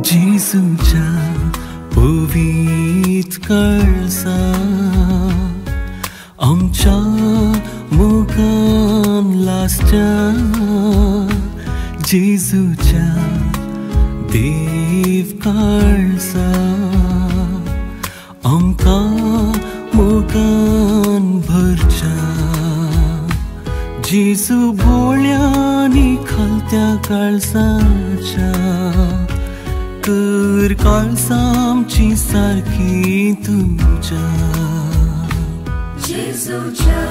जिसूच्या पवित्र कळसा आमच्या मुखान लासच्या जिसूच्या देव कळसा आमकां मुखान भरच्या जिसू भोळ्यांनी खालत्या कळसाच्या कर कळसा आमची सारखी तुझ्या जिसूच्या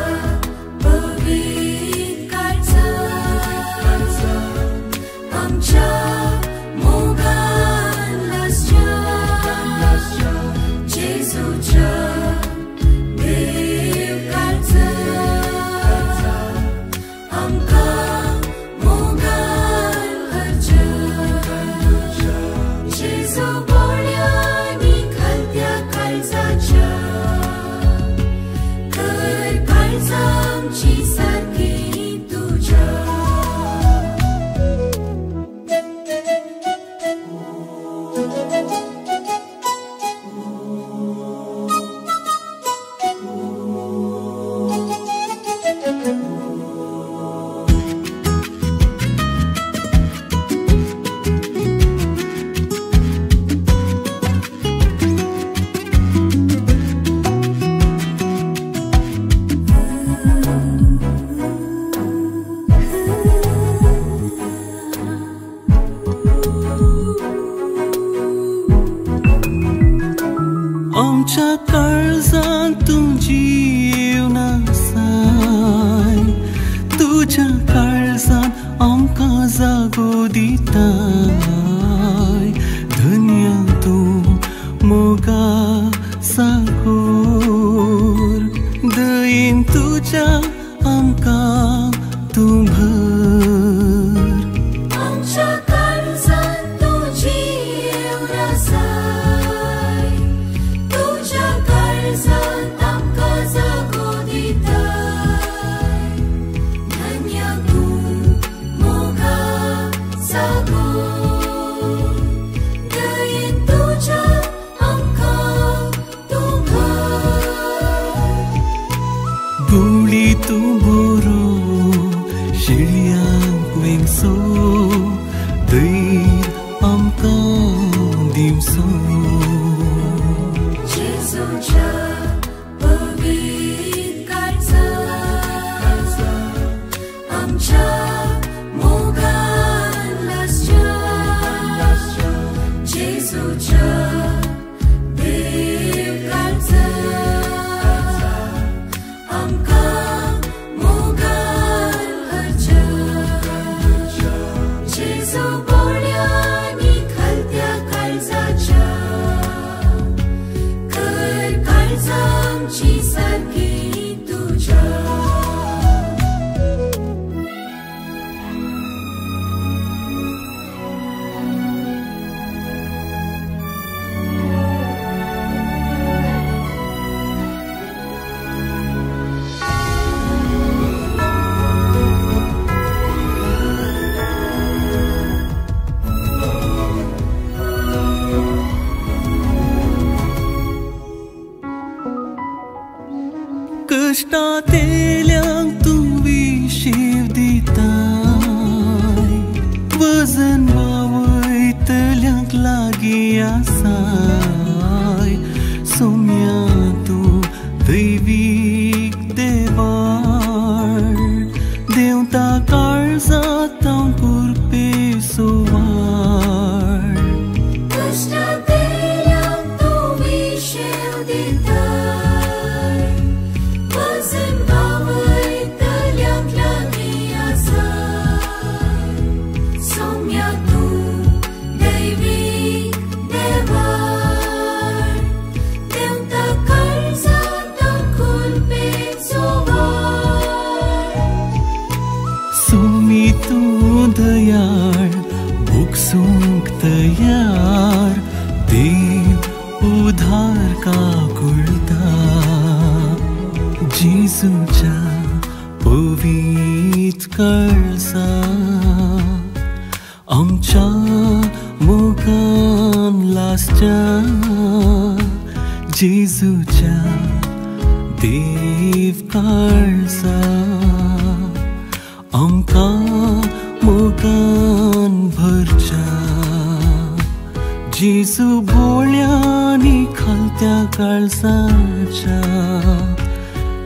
पवित्र कळसा आमच्या मोगान लासच्या जिसूच्या देव कळसा आमकां मोगान भरच्या जिसू भोळ्यांनी खालत्या कळसाच्या कर कळसा आमची सारखी तुझ्या आमच्या काळजांत तुझी येवनासाय तुझ्या काळजांत आमकां जागो दिताय धन्य तूं मोगा सागोर दयेन तुझ्या आमकां तूं भर आमच्या काळजांत तुझी येवनासाय तुझ्या काळजांत आमकां जागो दिताय धन्य तूं मोगा सागोर यार बुकसूंक तयार देव उधार का कुर्ता जेजूच्या पवित्र कळसा आमच्या मोगान लासच्या जेजूच्या देव कळसा आमकां मोगान भरच्या जेजू बोळ्यांनी खालत्या काळसाच्या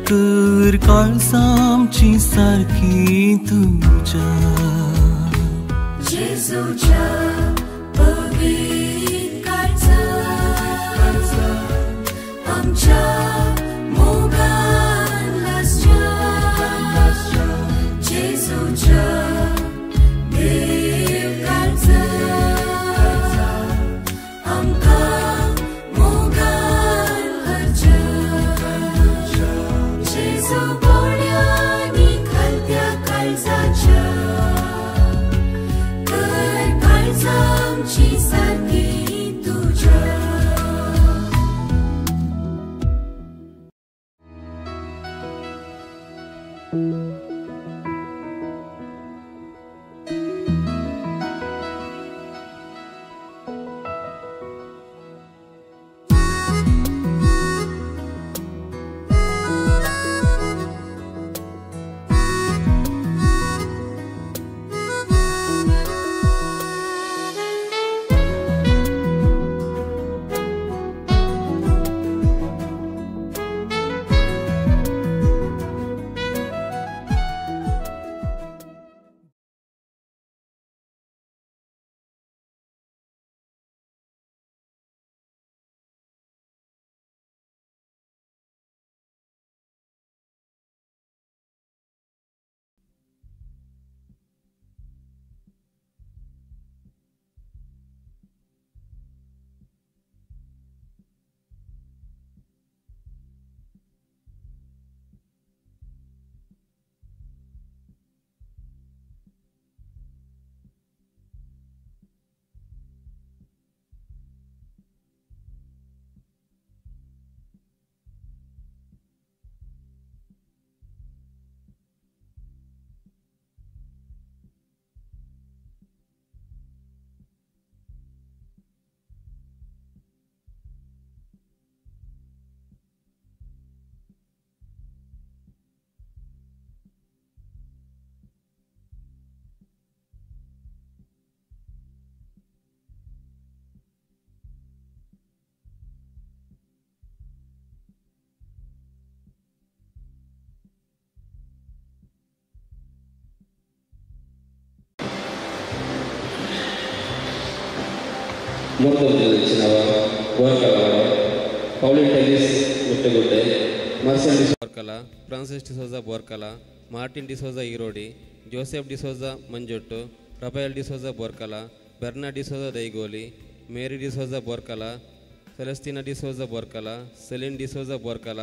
कर काळसा आमची सारखी तुझ्या जेजूच्या पवित्र काळजा आमच्या मोगान लासच्या जेजूच्या देव काळजा आमकां मोगान भरच्या जेजू बोळ्यांनी खालत्या काळजाच्या कर काळजा आमची सारखी तुझ्या ಮೊದಲು ಚಿನ್ನವ Gorkalwada Pauline Tellis Muttagudde Marcel Borkala Francis D'Souza Borkala Martin D'Souza Erodi Joseph D'Souza Manjottu Raphael D'Souza Borkala Bernard D'Souza Daigoli Mary D'Souza Borkala Celestina D'Souza Borkala Celine D'Souza Borkala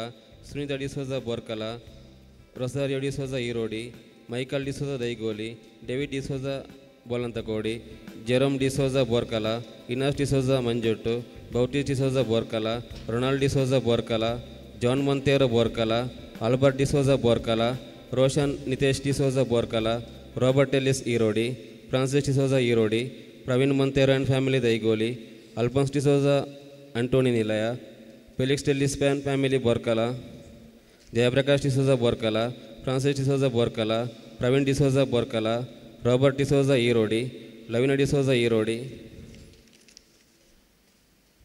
Sunita D'Souza Borkala Rosario D'Souza Erodi Michael D'Souza Daigoli David D'Souza Bolanthakodi Jerome D'Souza Borkala Inas D'Souza Manjottu Bautis D'Souza Borkala Ronald D'Souza Borkala John Monteiro Borkala Albert D'Souza Borkala Roshan Nitesh D'Souza Borkala Robert ಎಲಿಸ್ Erodi Francis D'Souza Erodi Praveen Monteiro and family Daigoli Alphonse D'Souza Antony Nilaya Felix Tellis family Borkala Jayaprakash D'Souza Borkala Francis D'Souza Borkala Praveen D'Souza Borkala Robert D'Souza Erodi Lavina D'Souza Erodi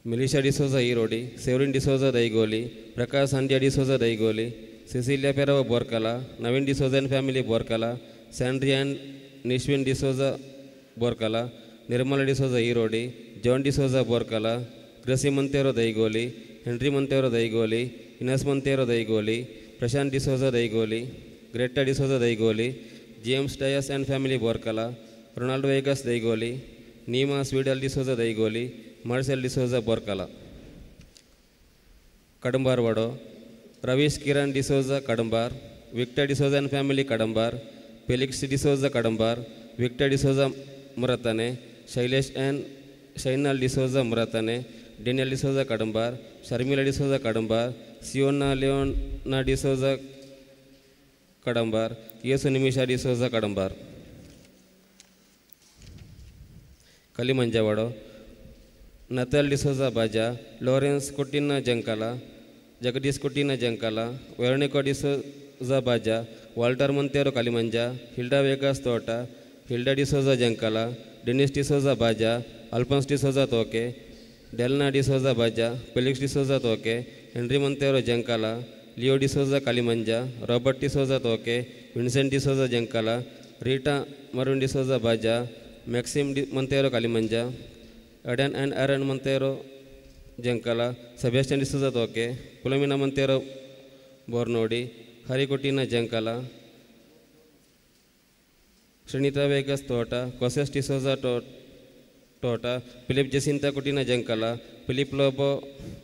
Milisha D'Souza Erodi Severin D'Souza Daigoli Prakash Sandya D'Souza Daigoli Cecilia Pereira Borkala Naveen D'Souza and family Borkala Sandry and Nishwin D'Souza Borkala Nirmala D'Souza Erodi John D'Souza Borkala Gracy Monteiro Daigoli Henry Monteiro Daigoli Inas ಮೊಂತೇರೋ ದೈಗೋಲಿ Prashant D'Souza Daigoli Greta D'Souza Daigoli James Dias and family Borkala Ronaldo Vegas Daigoli Neema Swedal D'Souza Daigoli Marcel D'Souza Borkala Kadambar Vado Ravish Kiran D'Souza Kadambar Victor D'Souza and family Kadambar Felix D'Souza Kadambar Victor D'Souza Muratane, Shailesh and Shainal D'Souza Muratane, Daniel D'Souza Kadambar, Sharmila D'Souza Kadambar, Siona Leona D'Souza Kadambar, Yesu Nimisha D'Souza Kadambar. Kalimanjavado, Natal D'Souza Baja, Lawrence Kuttina Jankala, Jagadish Kuttina Jankala, Veronica D'Souza ಬಾಜಾ, Walter Monteiro Kalimanja, Hilda Vegas Thota, Hilda D'Souza Jankala, Dennis D'Souza Baja, Alphonse D'Souza Thoke, Delna D'Souza Baja, Felix D'Souza Thoke, Henry Monteiro Jankala, Leo D'Souza Kalimanja, Robert D'Souza Thoke, Vincent D'Souza Jankala, Rita ಮರುನ್ D'Souza Baja, Maxim Monteiro Kalimanja, Aden and Aaron Monteiro Jankala, Sebastian D'Souza Thoke, Philomena Monteiro Bornodi, ಹರಿಕುಟ್ಟಿನ ಜಂಕಲ, ಶ್ರೀನಿತಾ ವೇಗಸ್ ತೋಟ, ಕೊಸೆಸ್ D'Souza Thota, Philip Jacintha Coutinho Jankala, Philip Lobo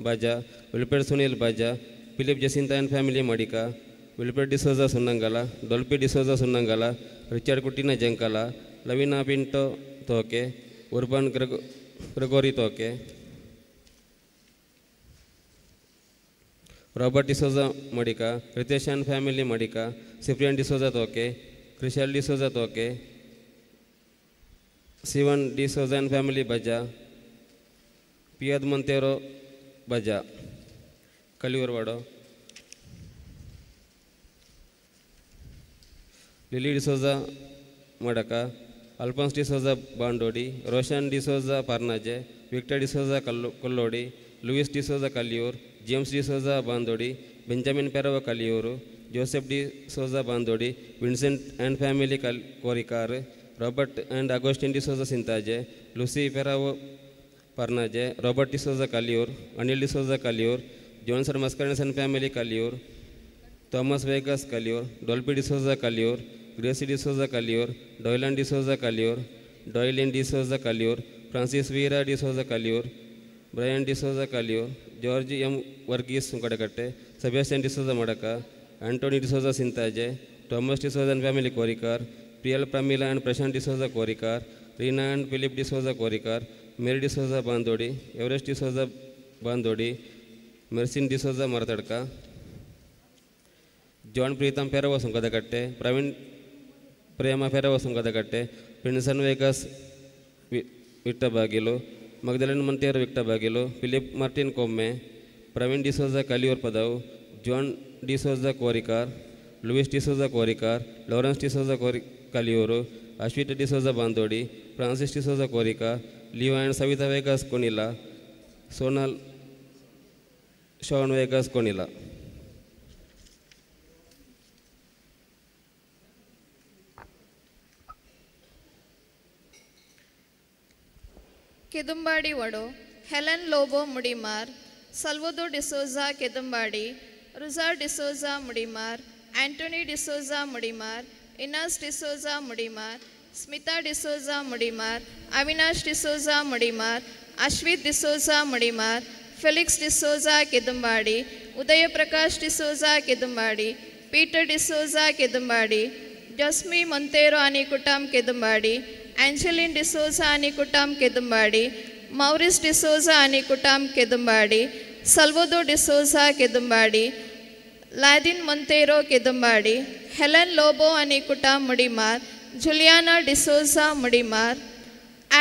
Baja, Wilfred Sunil ಬಾಜಾ, Philip Jacintha and family Madika, Wilfred D'Souza Sunnangala, Dolphy D'Souza Sunnangala, Richard Coutinho Jankala, Lavina Pinto Thoke, Urban Gregory Thoke, Robert D'Souza Madika, Ritesh and family Madika, Cyprian D'Souza Thoke, Krishal D'Souza Thoke, Sivan D'Souza and family Baja, ಪಿಯದ್ ಮೊಂತೇರೋ ಬಜಾ. ಕಲಿಯೂರ್ವಾಡೋ, Lily D'Souza Madaka, Alphonse D'Souza Bandodi, Roshan D'Souza Parnaje, Victor D'Souza Kollodi, Louis D'Souza Kaliyur, James D'Souza Bandodi, Benjamin Ferrao Kaliyuru, Joseph D'Souza Bandodi, Vincent and family ಕೋರಿಕಾರ್, Robert and Augustine D'Souza Sinthaje, Lucy Ferrao Parnaje, Robert D'Souza Kaliyur, Anil D'Souza Kaliyur, Johnson Mascarenhas and family Kaliyur, Thomas Vegas Kaliyur, Dolphy D'Souza Kaliyur, Gracy D'Souza Kaliyur, Dylan D'Souza Kaliyur, Dylin D'Souza Kaliyur, Francis Veera D'Souza Kaliyur, Brian D'Souza Kaliyur, George M Varghese Kadakatte, Sebastian D'Souza Madaka, Antony D'Souza Sinthaje, Thomas D'Souza and family Korikar, Priyal Pramila and Prashanth D'Souza Korikar, Reena and Philip D'Souza Korikar, Mary D'Souza ಬಾಂದೋಡಿ, Everest D'Souza Bandodi, Mercine D'Souza Marathadka, John Preetham Ferrao Sunkadakatte, Praveen Prema Ferrao Sunkadakatte, Prinson Vegas Vittabagilu, Magdalene Monteiro Vittabagilu, Philip Martin Komme, Praveen D'Souza Kaliyur Padavu, John D'Souza Korikar, Louis D'Souza Korikar, Lawrence D'Souza Kaliyuru, Ashwith D'Souza Bandodi, Francis D'Souza Korikar, Leo and Savitha Vegas Konila, Sonal Shaun Vegas Konila. Kedumbadi ವಡೋ, Helen Lobo Mudimar, Salvador D'Souza Kedumbadi, ರುಜಾರ್ D'Souza Mudimar, Antony D'Souza Mudimar, ಇನಾಸ್ D'Souza Mudimar, Smitha D'Souza ಮುಡಿಮಾರ್, Avinash D'Souza Mudimar, Ashwith D'Souza Mudimar, Felix D'Souza Kedumbadi, Udaya Prakash D'Souza Kedumbadi, Peter D'Souza Kedumbadi, ಜಸ್ಮಿ ಮೊಂತೇರೋ ಅನಿಕುಟಾಮ್ Kedumbadi, Angeline D'Souza ಅನಿಕುಟಾಮ್ Kedumbadi, Maurice D'Souza ಅನಿಕುಟಾಮ್ Kedumbadi, Salvador D'Souza Kedumbadi, ಲಾದಿನ್ Monteiro Kedumbadi, Helen Lobo ಅನಿಕುಟಾಮ್ Mudimar, Juliana D'Souza Mudimar,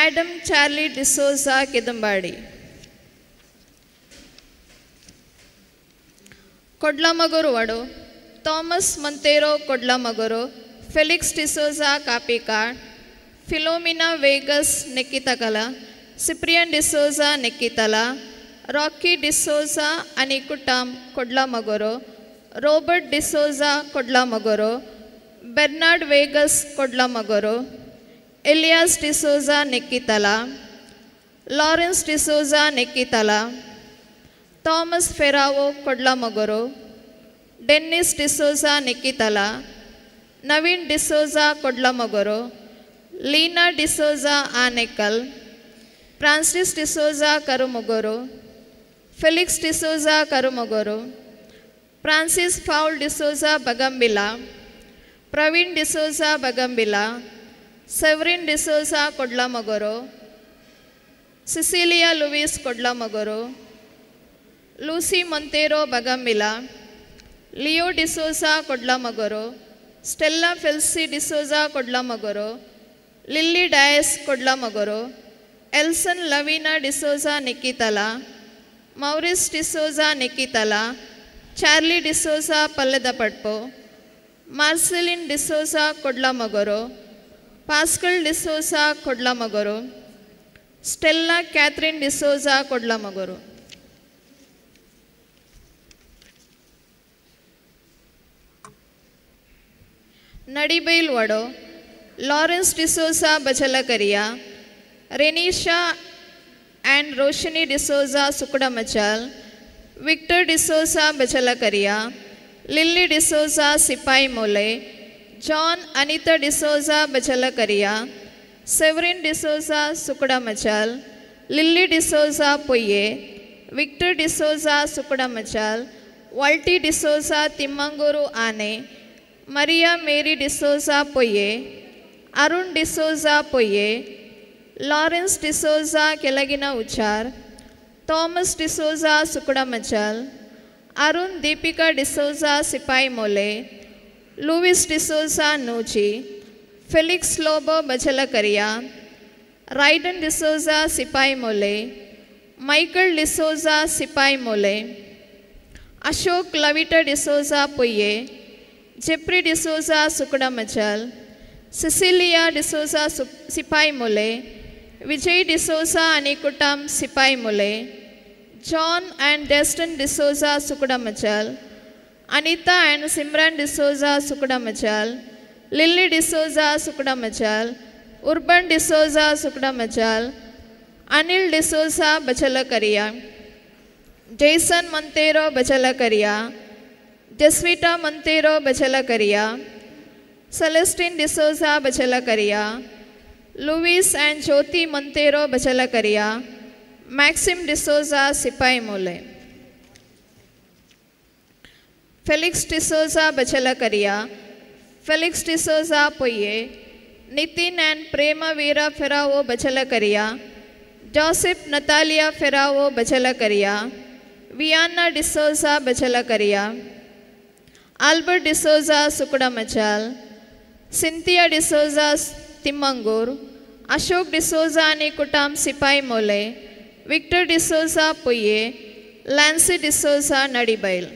Adam Charlie D'Souza Kedumbadi. Kodlamogaru ವಡು, Thomas Monteiro Kodlamogaru, Felix D'Souza Kapikad, Philomena Vegas Nekkithakala, Cyprian D'Souza Nekkithala, Rocky D'Souza ಅನಿಕುಟಾಮ್ Kodlamogaru, Robert D'Souza Kodlamogaru, Bernard Vegas ಕೊಡ್ಲಮಗೂರು, Elias D'Souza Nekkithala, Lawrence D'Souza Nekkithala, Thomas Ferrao Kodlamogaru, Dennis D'Souza Nekkithala, Naveen D'Souza Kodlamogaru, Leena D'Souza Anekal, Francis D'Souza Karumagoru, Felix D'Souza Karumagoru, Francis Paul D'Souza Bagambila, Praveen D'Souza Bagambila, Severin D'Souza Kodlamogaru, Cecilia Louis Kodlamogaru, Lucy Monteiro Bagambila, Leo D'Souza Kodlamogaru, Stella Felcy D'Souza Kodlamogaru, Lily Dias Kodlamogaru, Elson Lavina D'Souza Nikkithala, Maurice D'Souza Nikkithala, Charlie D'Souza Palledapadpu, Marceline D'Souza Kodlamogaru, Pascal D'Souza Kodlamogaru, Stella Catherine D'Souza ಕೊಡ್ಲಮಗೊರು. ನಡಿಬೈಲ್ ವಡೋ, Lawrence D'Souza Bachalakariya, Renisha and Roshni D'Souza Sukudamachal, Victor D'Souza Bachalakariya, Lily D'Souza Sipayi Mole, John Anitha D'Souza Bachalakariya, Severin D'Souza Sukudamachal, Lily D'Souza Poyye, Victor D'Souza Sukudamachal, Walty D'Souza Thimmangur ಆನೆ, Maria Mary D'Souza Poyye, Arun D'Souza Poyye, Lawrence D'Souza ಕೆಳಗಿನ ಉಚಾರ್, Thomas D'Souza Sukudamachal, Arun Deepika D'Souza Sipayi Mole, Louis D'Souza Noochi, Felix Lobo Bachalakariya, Rydon D'Souza Sipayi Mole, Michael D'Souza Sipayi Mole, Ashok Lavita D'Souza ಪೊಯ್ಯೆ, Jeffrey D'Souza Sukudamachal, Cecilia D'Souza Sipayi Mole, Vijay D'Souza ಅನಿಕುಟಂ Sipayi Mole, John and Deston D'Souza Sukudamachal, Anitha and Simran D'Souza Sukudamachal, Lily D'Souza Sukudamachal, Urban D'Souza Sukudamachal, Anil D'Souza Bachalakariya, Jason Monteiro Bachalakariya, Jaswita Monteiro Bachalakariya, Celestine D'Souza Bachalakariya, Louis and Jyothi Monteiro Bachalakariya, Maxim D'Souza Sipayi Mole, Felix D'Souza Bachalakariya, Felix D'Souza Poyye, Nithin and Prema Veera Ferrao Bachalakariya, Joseph Natalia Ferrao Bachalakariya, Viana D'Souza Bachalakariya, Albert D'Souza Sukudamachal, Cynthia D'Souza Thimmangur, Ashok D'Souza ಅನಿಕುಟಾಮ್ Sipayi Mole, Victor D'Souza Poyye, Lancy D'Souza Nadibail.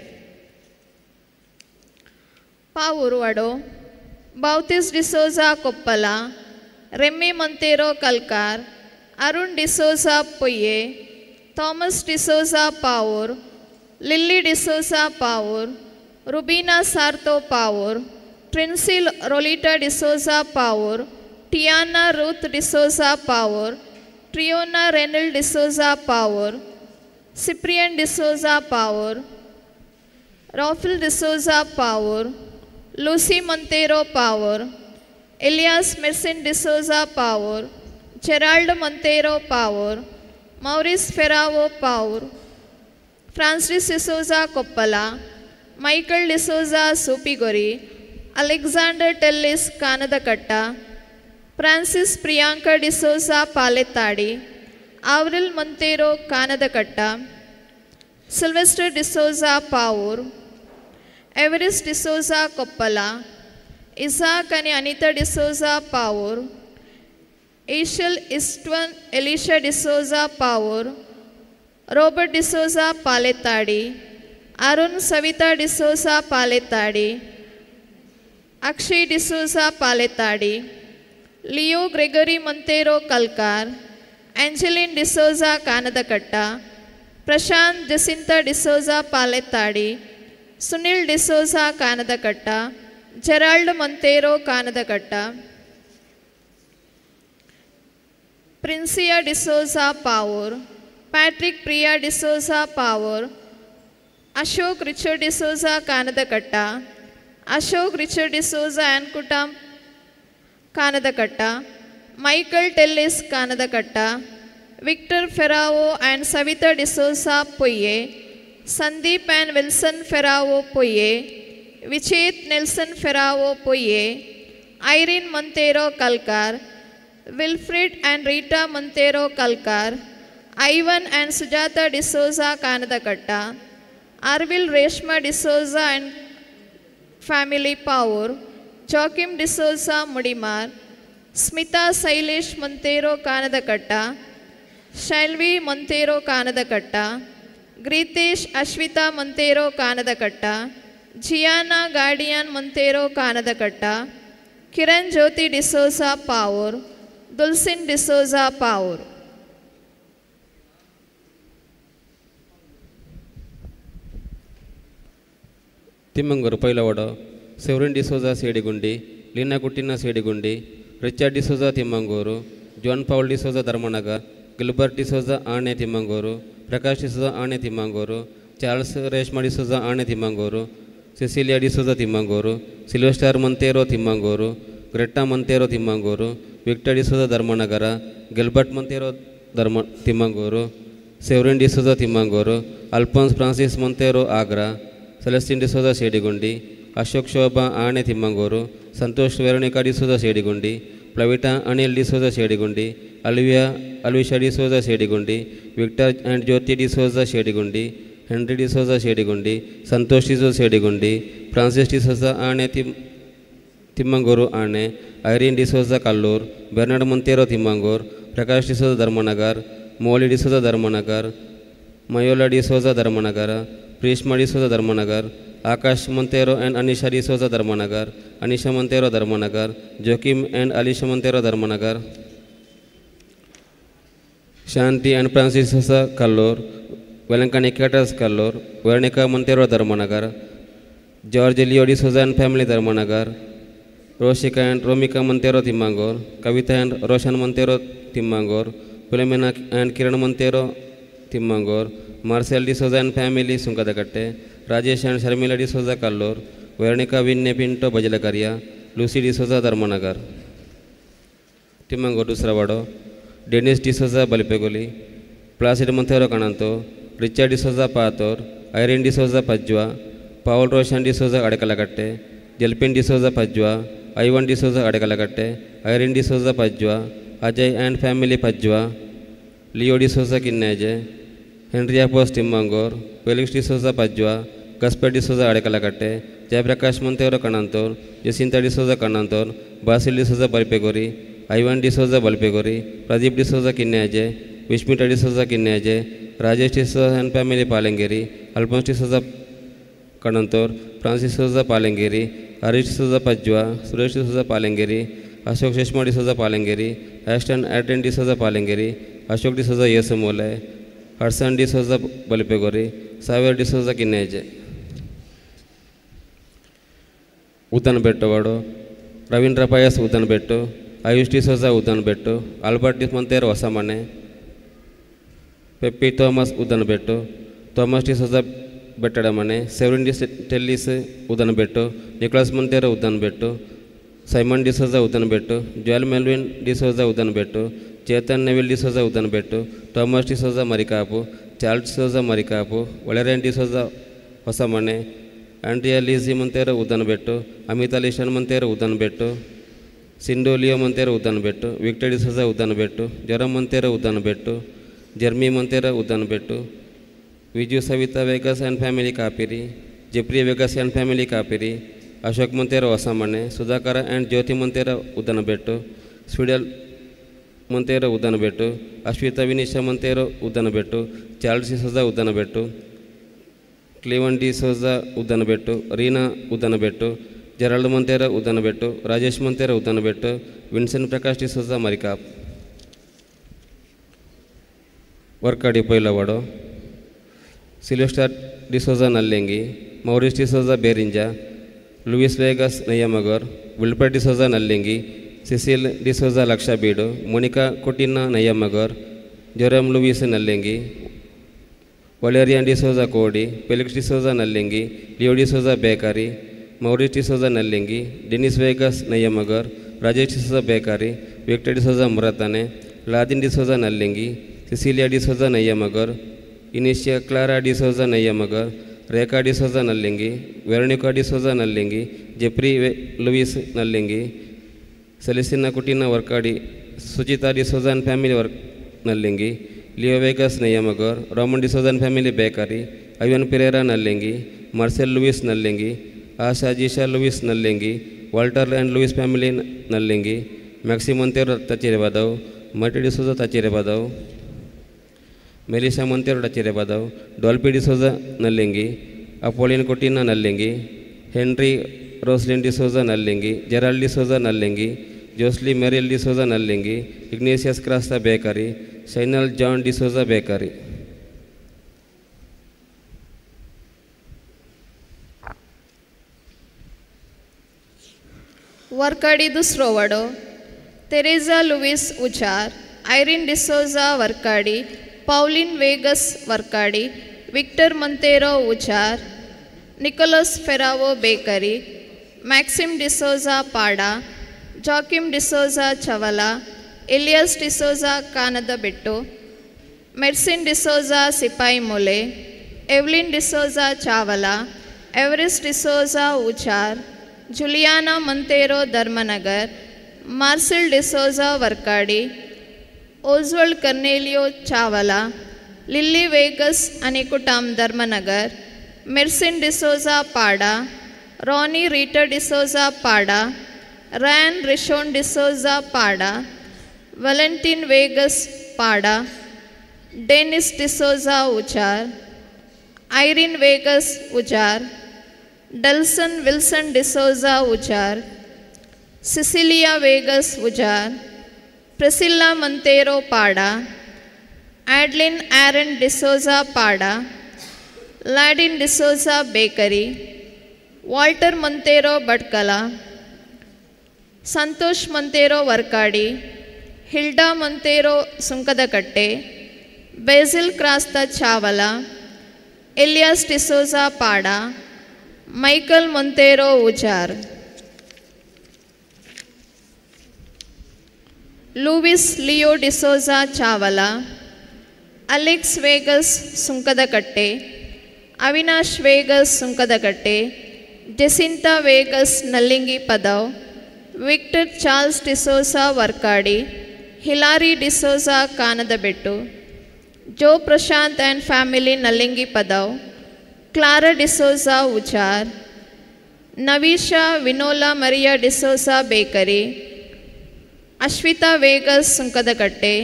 Pavoor ವಡೋ, ಬೌತಿಸ್ D'Souza Koppala, Remmy Monteiro Kalkar, Arun D'Souza Poyye, Thomas D'Souza Pavoor, Lily D'Souza Pavoor, Rubina Sarto Pavoor, ಟ್ರಿನ್ಸಿಲ್ Rolita D'Souza Pavoor, Tiana Ruth D'Souza Pavoor, Triona ರೆನಲ್ D'Souza Pavoor, Cyprian D'Souza Pavoor, Raphael D'Souza Pavoor, Lucy Monteiro Pavoor, Elias Mercine D'Souza Pavoor, Gerald Monteiro Pavoor, Maurice Ferrao Pavoor, Francis D'Souza Koppala, Michael D'Souza ಸೂಪಿಗೊರಿ, Alexander Tellis Kanadakatta, Francis Priyanka D'Souza Palethadi, Avril Monteiro Kanadakatta, Sylvester D'Souza Pavoor, ಎವರಿಸ್ D'Souza Koppala, Isaac ಅನಿ ಅನಿತಾ ಡಿಸೋಜಾ ಪಾವೂರ್, ಈಶಲ್ ಇಸ್ಟ್ವನ್ Elisha D'Souza Pavoor, Robert D'Souza Palethadi, Arun Savitha D'Souza Palethadi, Akshay D'Souza Palethadi, Leo Gregory Monteiro Kalkar, Angeline D'Souza Kanadakatta, Prashanth Jacintha D'Souza Palethadi, Sunil D'Souza Kanadakatta, Gerald Monteiro Kanadakatta, Princia D'Souza Pavoor, Patrick Priya D'Souza Pavoor, Ashok Richard D'Souza Kanadakatta, Ashok Richard D'Souza ಆನ್ಕುಟಾಮ್ Kanadakatta, Michael Tellis Kanadakatta, Victor Ferrao and Savitha D'Souza Poyye, Sandeep and Wilson Ferrao Poyye, ವಿಚೇತ್ Nelson Ferrao Poyye, Irene Montero Kalkar, Wilfred and Rita Montero Kalkar, Ivan and Sujata D'Souza Kanadakatta, Arvil Reshma D'Souza and family Power, Joachim D'Souza Mudimar, Smita Sailesh Montero Kanadakatta, Shalvi Montero Kanadakatta, Gritesh Ashwita Montero Kanadakatta, Gianna Guardian Montero Kanadakatta, Kiran Jyoti D'Souza Power, Dulcin D'Souza Power. Thimmanguru ಪೈಲವಾಡ, Severin D'Souza Sedigundi, Leena Coutinho Sedigundi, Richard D'Souza Thimmanguru, John Paul D'Souza Dharmanagar, Gilbert D'Souza ಆಣೆ ತಿಮ್ಮಂಗೂರು, ಪ್ರಕಾಶ್ ಡಿಸೋಜಾ ಆಣೆ ತಿಮ್ಮಂಗೂರು, Charles Reshma D'Souza ಆಣೆ Thimmanguru, Cecilia D'Souza Thimmanguru, Sylvester Monteiro Thimmanguru, Greta Monteiro Thimmanguru, Victor D'Souza Dharmanagar, Gilbert Monteiro Thimmanguru, Severin D'Souza Thimmanguru, Alphonse Francis Monteiro Agra, Celestine D'Souza Sedigundi, Ashok Shobha ಆಣೆ Thimmanguru, Santosh Veronica D'Souza Sedigundi, Flavita Anil D'Souza Sedigundi, Alvisha D'Souza Sedigundi, Victor and Jyothi D'Souza Sedigundi, Henry D'Souza Sedigundi, Santosh D'Souza Sedigundi, Francis D'Souza ಆಣೆ ತಿಮ್ಮಂಗೂರು ಆಣೆ, Irene D'Souza Kallur, Bernard Monteiro Thimmangur, Prakash D'Souza ಧರ್ಮನಗರ್, Molly D'Souza Dharmanagar, Myola D'Souza Dharmanagar, Preeshma D'Souza Dharmanagar, Akash Monteiro and Anisha D'Souza Dharmanagar, Anisha Monteiro Dharmanagar, Joachim and Alisha Monteiro Dharmanagar, Shanthi and Francis D'Souza Kallur, ವೆಲಂಕಾ ನಿಕೇಟಸ್ Kallur, Varnika Monteiro Dharmanagar, George Leo D'Souza and family Dharmanagar, Roshika and Romika Monteiro Thimmangur, Kavitha and Roshan Monteiro Thimmangur, Philomena and Kiran Monteiro Thimmangur, Marcel D'Souza and family Sunkadakatte, Rajesh and Sharmila D'Souza Kallur, ವೆರ್ಣಿಕಾ ವಿನ್ನೆ Pinto Bajalakariya, Lucy D'Souza Dharmanagar. Thimmanguru ದುಸ್ರವಾಡೋ, Dennis D'Souza Balipegoli, Placid Monteiro ಕಣಂತೋ, Richard D'Souza ಪಾತೋರ್, Irene D'Souza Pajwa, Paul Roshan D'Souza Adakalakatte, ಜಲ್ಪಿನ್ D'Souza Pajwa, Ivan D'Souza Adakalakatte, Irene D'Souza Pajwa, Ajay and family Pajwa, Leo D'Souza Kinneje, ಹೆನ್ರಿಯಾಪೋಸ್ Thimmangur, Felix D'Souza Pajwa, Gaspar D'Souza Adakalakatte, Jayaprakash Monteiro Kananthor, Jacintha D'Souza Kananthor, Basil D'Souza Balpegori, Ivan D'Souza Balpegori, Pradeep D'Souza Kinneje, Vishmitha D'Souza Kinneje, Rajesh D'Souza and family Palengeri, Alphonse D'Souza ಕಣಂತೋರ್, Francis D'Souza Palengeri, Harish D'Souza Pajwa, Suresh D'Souza Palengeri, Ashok ಶೇಷ್ಮಾ D'Souza Palengeri, Aston ಆರ್ಟೆನ್ ಡಿಸೋಜಾ ಪಾಲೆಂಗೇರಿ, ಅಶೋಕ್ ಡಿಸೋಜಾ ಯೇಸುಮೂಲೆ, ಹಡ್ಸನ್ ಡಿಸೋಜಾ ಬಲಿಪೆಗೊರಿ, ಸಾವಿರ್ ಡಿಸೋಜಾ ಕಿನ್ನೇಜೆ. ಉದ್ದನಬೆಟ್ಟವಾಡು, Ravindra Pais Uddanabettu, Ayush D'Souza Uddanabettu, Albert Monteiro Hosamane, Peppy Thomas Uddanabettu, Thomas D'Souza ಬೆಟ್ಟಡ ಮನೆ, Severin Tellis Uddanabettu, Nicholas Monteiro Uddanabettu, Simon D'Souza Uddanabettu, Joel Melvin D'Souza Uddanabettu, Chethan Neville D'Souza Uddanabettu, Thomas D'Souza Marikapu, Charles D'Souza Marikapu, ಒಳೆರೆನ್ ಡಿಸೋಜಾ ಹೊಸಮನೆ, ಆಂಡ್ರಿಯಾ ಲೀಸಿ ಮೊಂತೇರೋ ಉದ್ದನಬೆಟ್ಟು, ಅಮಿತಾ ಲಿಶನ್ Monteiro Uddanabettu, Sindhu Leo Monteiro Uddanabettu, Victor D'Souza Uddanabettu, Jerome Monteiro Uddanabettu, Jeremy Monteiro Uddanabettu, Viju Savitha Vegas and family Kapiri, Jeffrey Vegas and family Kapiri, Ashok Monteiro Hosamane, Sudhakara and Jyothi Monteiro Uddanabettu, ಸ್ವಿಡಲ್ ಮೊಂತೇರೋ ಉದ್ದನಬೆಟ್ಟು, ಅಶ್ವಿತಾ ವಿನಿಶಾ ಮೊಂತೇರೋ ಉದ್ದನಬೆಟ್ಟು, ಚಾರ್ಲ್ಸ್ ಡಿಸೋಜಾ ಉದ್ದನಬೆಟ್ಟು, ಕ್ಲೀವನ್ ಡಿಸೋಜಾ ಉದ್ದನಬೆಟ್ಟು, ರೀನಾ ಉದ್ದನಬೆಟ್ಟು, ಜೆರಾಲ್ಡ್ ಮೊಂತೇರೋ ಉದ್ದನಬೆಟ್ಟು, ರಾಜೇಶ್ ಮೊಂತೇರೋ ಉದ್ದನಬೆಟ್ಟು, ವಿನ್ಸೆಂಟ್ ಪ್ರಕಾಶ್ ಡಿಸೋಜಾ ಮರಿಕಾಪ್. ವರ್ಕಾಡಿ ಪೈಲವಾಡೋ, ಸಿಲ್ವೆಸ್ಟರ್ ಡಿಸೋಜಾ ನಲ್ಲೆಂಗಿ, ಮೌರಿಸ್ ಡಿಸೋಜಾ ಬೇರಿಂಜಾ, ಲೂಯಿಸ್ ವೇಗಸ್ ನಯ್ಯಮಗರ್, ವಿಲ್ಬರ್ಟ್ ಡಿಸೋಜಾ ನಲ್ಲೆಂಗಿ, ಸಿಸಿಲ್ ಡಿಸೋಜಾ ಲಕ್ಷಬೀಡು, Monica Coutinho ನಯ್ಯಮಗರ್, ಜೊರಮ್ Louis Nallengi, Valerian D'Souza Kodi, Felix D'Souza Nallengi, Leo D'Souza bakery, Maurice D'Souza Nallengi, Dennis Vegas ನಯ್ಯಮಗರ್, ರಾಜೇಶ್ ಡಿಸೋಜಾ ಬೇಕರಿ, ವಿಕ್ಟರ್ ಡಿಸೋಜಾ ಮುರತನೆ, ಲಾದಿನ್ ಡಿಸೋಜಾ ನಲ್ಲೆಂಗಿ, ಸಿಸಿಲಿಯಾ ಡಿಸೋಜಾ ನಯ್ಯಮಗರ್, ಇನಿಷಿಯಾ ಕ್ಲಾರಾ ಡಿಸೋಜಾ ನಯ್ಯಮಗರ್, Rekha D'Souza Nallengi, Veronica D'Souza Nallengi, Jeffrey Louis Nallengi, ಸೆಲೆಸಿನಾ ಕುಟೀನಾ ವರ್ಕಾಡಿ, ಸುಜಿತಾ ಡಿಸೋಜಾ ಆ್ಯಂಡ್ ಫ್ಯಾಮಿಲಿ ವರ್ಕ್ ನಲ್ಲಿಂಗಿ, ಲಿಯೋ ವೇಗಸ್ ನಯ್ಯಮಗೋರ್, Raman D'Souza and family bakery, Ivan Pereira Nallingi, Marcel Lewis Nallingi, Asha Jisha Lewis Nallingi, Walter and Lewis family Nallingi, Maxim Monteiro ತಚೀರೆ ಬಾದವ್, ಮರ್ಟಿ ಡಿಸೋಜಾ ತಚೀರೆ ಬಾದವ್, ಮೆಲಿಶಾ ಮೊಂತೇರೋ ಟಚೀರೆ ಬಾದವ್, Dolphy D'Souza Nallingi, Apolian Coutinho Nallingi, Henry Roslin D'Souza Nallingi, Gerald D'Souza Nallingi, Josly Meryl D'Souza Nallingi, Ignatius Crasta bakery, Shainal John D'Souza bakery. Varkady ದುಸ್ರೋವಡು, Teresa Lewis Uchar, Irene D'Souza Varkady, Pauline Vegas Varkady, Victor Monteiro Uchar, Nicolas Ferrao bakery, Maxim D'Souza Pada, Joachim D'Souza Chavala, Elias D'Souza Kanadabettu, Mercine D'Souza Sipayi Mole, Evelyn D'Souza Chavala, Everis D'Souza Uchar, Juliana Monteiro Dharmanagar, Marcil D'Souza Varkady, Oswald Cornelio Chavala, Lilly Vegas ಅನಿಕುಟಾಮ್ Dharmanagar, Mercine D'Souza Pada, Rani Rita D'Souza Pada, Ryan Rishon D'Souza Pada, Valentine Vegas Pada, Dennis D'Souza Uchar, Irene Vegas Uchar, Dulson Wilson D'Souza Uchar, Cecilia Vegas Uchar, Priscilla Monteiro Pada, Adline Aaron D'Souza Pada, Ladin D'Souza bakery, Walter Monteiro Badkala, Santosh Monteiro Varkady, Hilda Monteiro Sunkadakatte, Basil Crasta Chavala, Elias D'Souza Pada, Michael Monteiro Uchar, Louis Leo D'Souza Chavala, Alex Vegas Sunkadakatte, Avinash Vegas Sunkadakatte, Jacinta Vegas Nallingi Padav, Victor Charles D'Souza Varkady, Hilary D'Souza Kanadabettu, Joe Prashanth and family Nallingi Padav, Clara D'Souza Uchar, Navisha Vinola Maria D'Souza bakery, Ashwitha Vegas Sunkadakatte,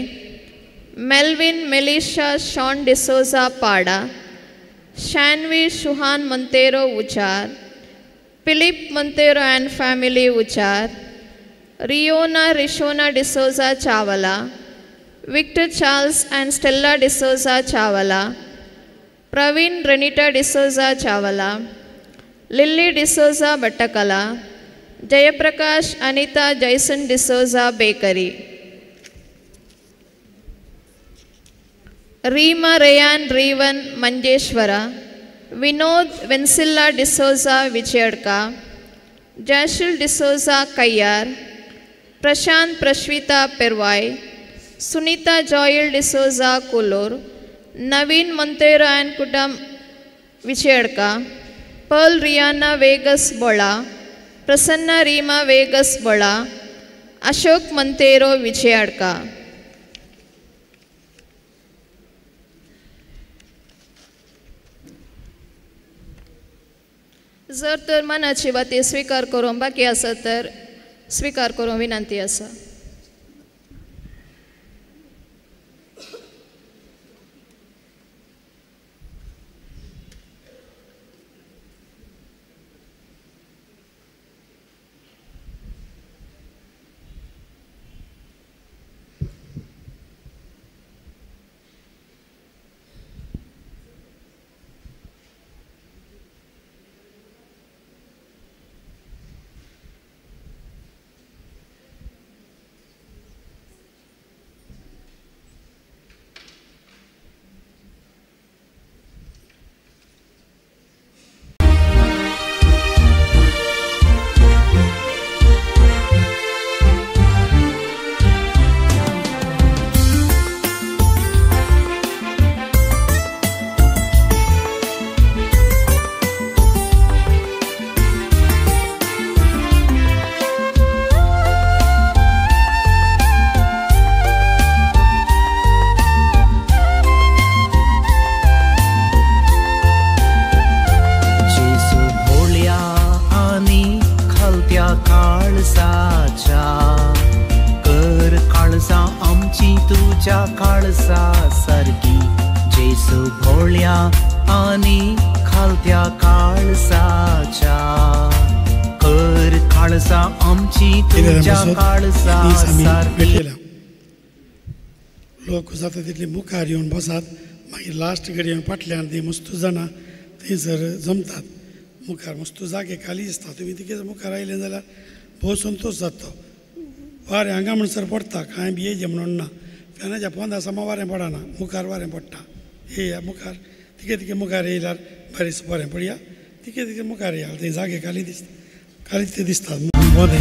Melvin Melisha Shaan D'Souza Pada, Shanvi Shuhan Monteiro Uchar, Philip Monteiro and family ಉಚಾರ್, Riona Rishona D'Souza Chavala, Victor Charles and Stella D'Souza Chavala, Praveen Renita D'Souza Chavala, Lilly D'Souza Battakala, Jayaprakash Anitha Jaison D'Souza bakery, Reema Reyan Reevan Manjeshwar, Vinod Vencilla D'Souza Vijayadka, Jashil D'Souza Kayyar, Prashanth Prashwitha Perwai, Sunitha Joyel D'Souza Kulur, Naveen Monteiro and ಕುಟುಂಬ Vijayadka, Pearl Riana Vegas Bola, Prasanna Reema Vegas Bola, Ashok Monteiro Vijayadka. जर तर मनाची वाती स्वीकार करूं बाकी आसा तर स्वीकार करूं विनंती आसा. तुझ्या काळसा सारखी जेसू भोळ्या आणि खालत्या काळसाच्या कर काळसा आमची तुझ्या काळसा सारखी. लोक जाता तितले मुखार येवन बसात मागीर लास्ट घडी फाटल्यान ती मस्तू जाणां थंयसर जमतात मुखार मस्तू जागे खाली दिसता तुमी तिके मुखार आयले जाल्यार भोव संतोश जाता. वारें हांगा म्हणसर पडटा कांय बी येजे म्हणून ना फॅनाच्या पोंदा समा वारें पडना मुखार वारें पडटा येया मुखार तिके मुखार येयल्यार बरें बरें पडया तिके मुखार येया थंय जागे खाली दिसता खाली ते दिसतात बोधे.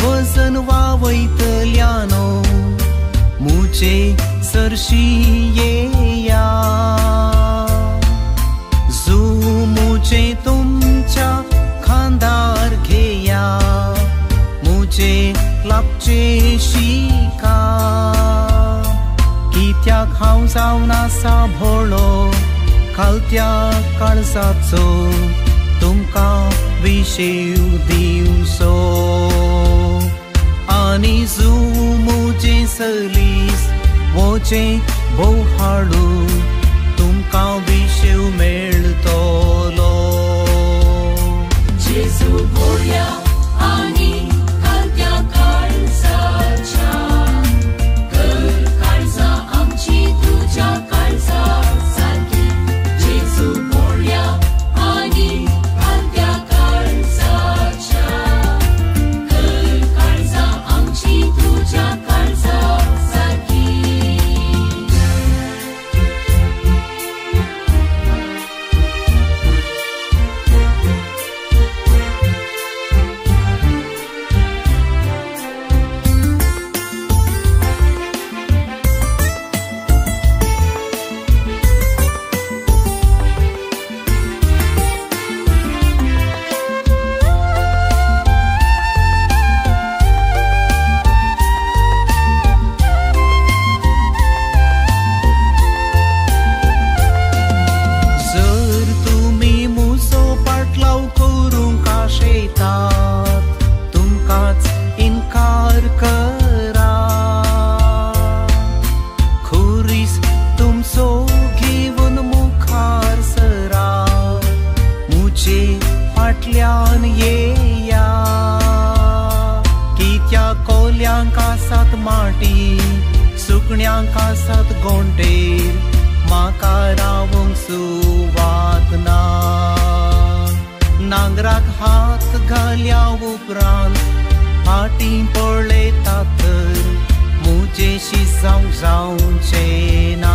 वजन वावयतल्यानो मुझे सरशी येया जो मुझे तुमच्या खांदार घेया मुझे लागचे शिका कित्याक हांव जावन आसा भोळो खालत्या काळजाचो तुमकां विशेव दिवसो आनी जू मुझे सलीस वोचे भोव हाडू तुमकां विशेव मेळटलो. जेजू भोळ्या आनी खालत्या काळजाच्या कर काळजा आमची तुज्या काळजा सारकी जेजू भोळ्या आनी खालत्या काळजाच्या कर काळजा आमची तुज्या काळजा सारकी. जर तुमी मुसो पाटलाव करूंक आशेतात तुमकांच इन्कार करा खुरीस तुमचो घेवन मुखार सरा मुझे फाटल्यान येया कित्या कोल्यांक आसात माटी सुकण्यांक आसात गोंडेर म्हाका रावंक सुवात ना. नांगराक हात घाल्या उपरांत फाटीं पळयतात तर मुजेशी जावचें ना.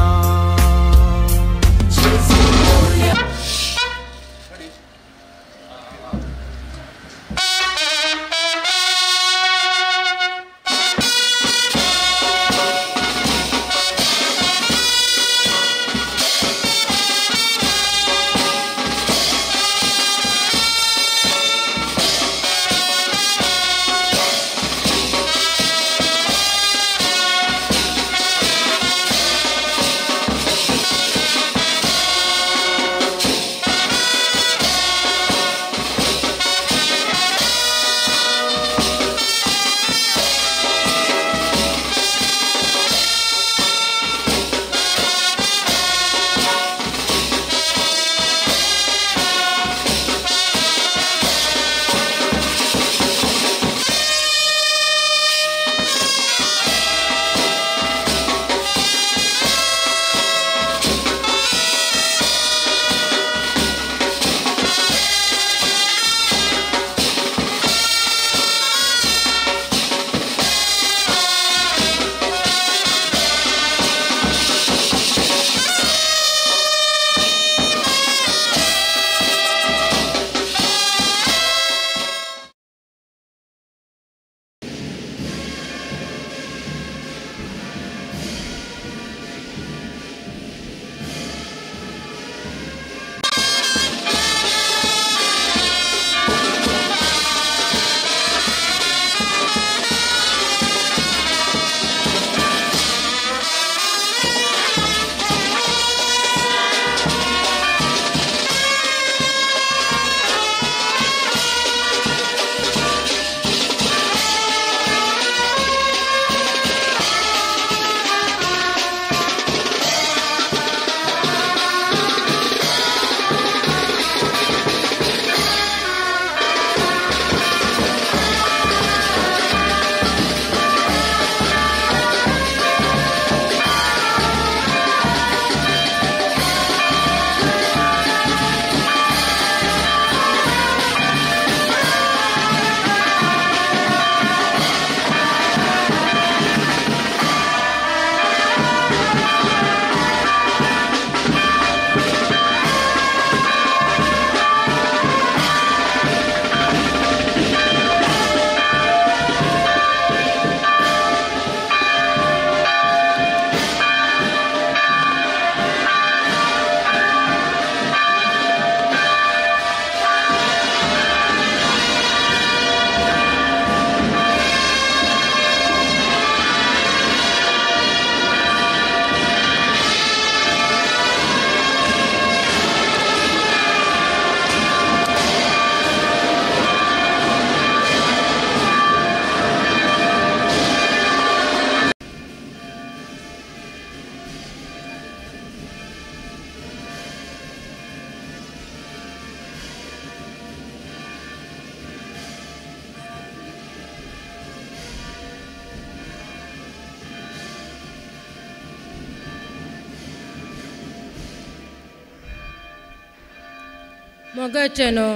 मोगाचेनो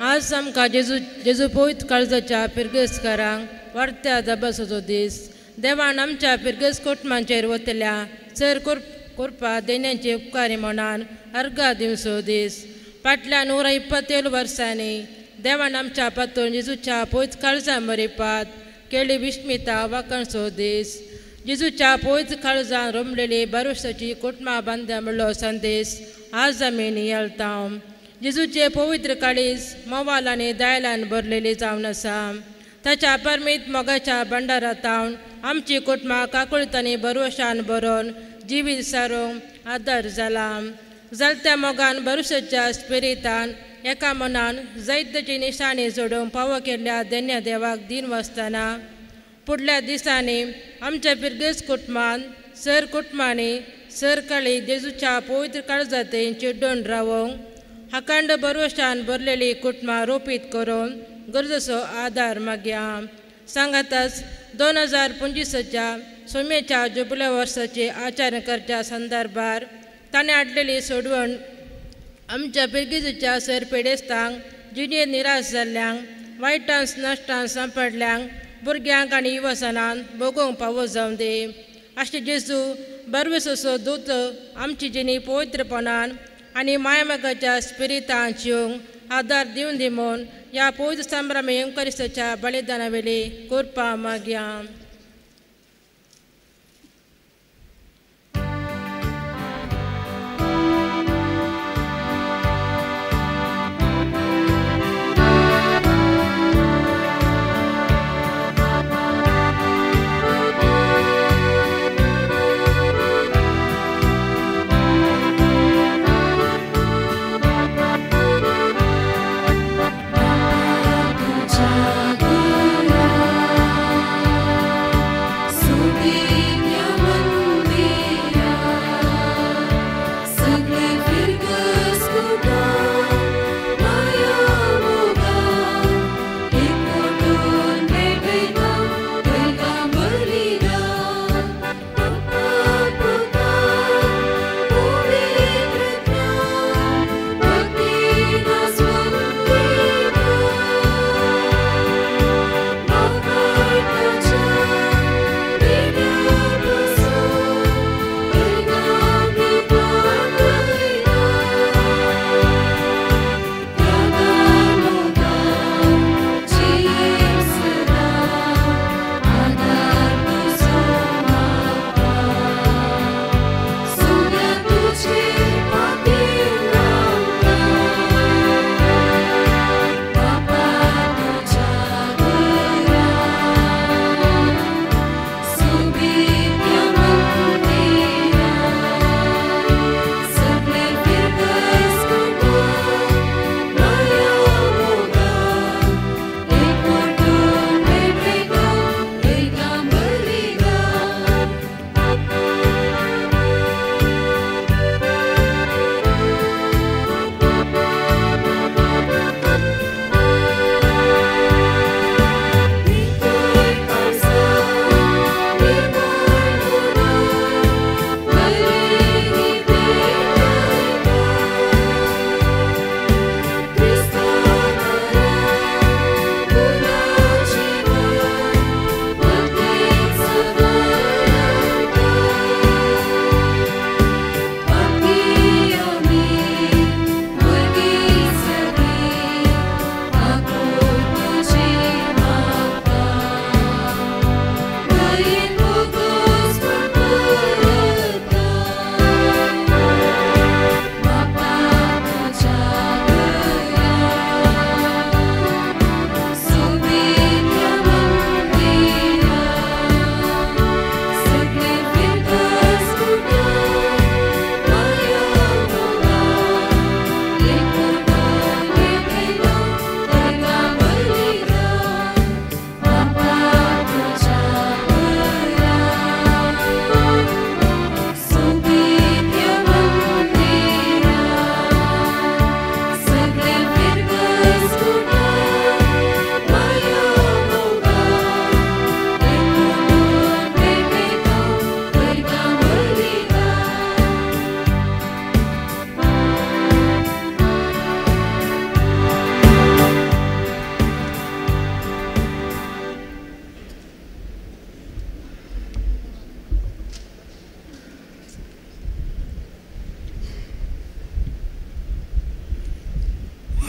आज आमकां जेजू पवित्र काळजाच्या पिरगेजकारांक वाडत्या दबासाचो दीस. देवान आमच्या पिरगेज कुटुंबांचेर वतल्या चर करपा देण्याचे उपकारी मनान अर्घा दिवचो दीस. फाटल्या 127 वर्सांनी देवान आमच्या पातून जेजूच्या पवित्र काळजां मरिपात केली विस्मिता वाकणचो दीस. जेजूच्या पवित्र काळजान रमलेली भरोसाची कुटुंबां बांद्या म्हणलो संदेश आज आमी नियळटाव. जेजूचे पवित्र काळीज मोवाल आनी दयालान भरलेली जावन आसा. ताच्या परमीत मोगाच्या भंडारांतावन आमची कुटुंबां काकुळतांनी भरवशान भरोवन जिवीत सारूंक आदार जाला. जालत्या मोगान भरोसाच्या स्पिरितान एका मनान जायत्याची निशाणी जोडूंक फावो केल्ल्या देण्या देवाक दिन वसतना फुडल्या दिसांनी आमच्या पिरगेज कुटुंबान सर कुटुंबांनी सर काळी जेजूच्या पवित्र काळजांतय चिड्डून रावूंक अखंड भरवशान भरलेली कुटुंबां रोपीत करून गरजेचो आदार मागया. सांगातच 2025च्या सोमेच्या जुबले वर्साचे आचरण करच्या संदर्भात ताणें हाडलेली सोडवण आमच्या पिरगेजीच्या सरपेडेस्तांक जिणेंत निराश जाल्ल्यांक वायटान नश्टान सांपडल्यांक भुरग्यांक आनी युवसनांक भोगूंक फावो जावं दी. अशें जेजू बरवेसो दूत आमची जिणी पवित्रपणान आनी मायमगाच्या स्पिरितान जिवंक आदार दिवन दी म्हूण ह्या पवित्र संभ्रमी युंकरिस्ताच्या बलिदाना वेली करपा मागया. तुझ्या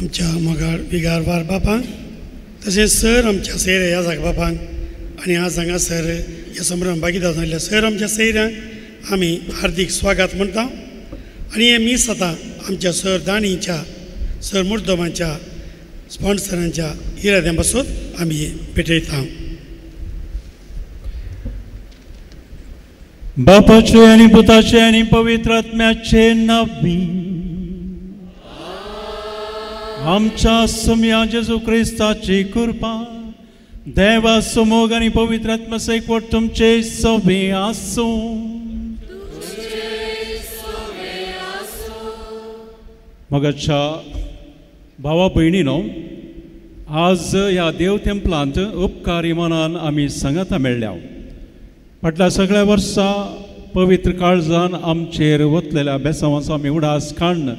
आमच्या मोगाळ विगार वार बापांक तशेंच सर आमच्या सैर ह्या जाग बापांक आनी आज हांगासर ह्या समारंभाक भागीदार जाल्ल्या सर आमच्या सैऱ्यांक आमी हार्दिक स्वागत म्हणटा आनी हे मीस आतां आमच्या सर दाणीच्या सर मुर्दोमांच्या स्पॉन्सरांच्या इराद्यां पासून आमी पेटयता. बापाचे आनी पुताचे आनी पवित्र आत्म्याचे नावी आमच्या सम्या जेजू क्रिस्ताची कृपा देवा समोग आनी पवित्र आत्मा सैकवट तुमचे सोबे आसूं. मगाच्या भावा भयणीनो, आज ह्या देव तेंपलांत उपकारी मनान आमी संगता मेळ्ळ्या. फाटल्या सगळ्या वर्सां पवित्र काळजान आमचेर वतलेल्या बेसांवाचो आमी उडास काडन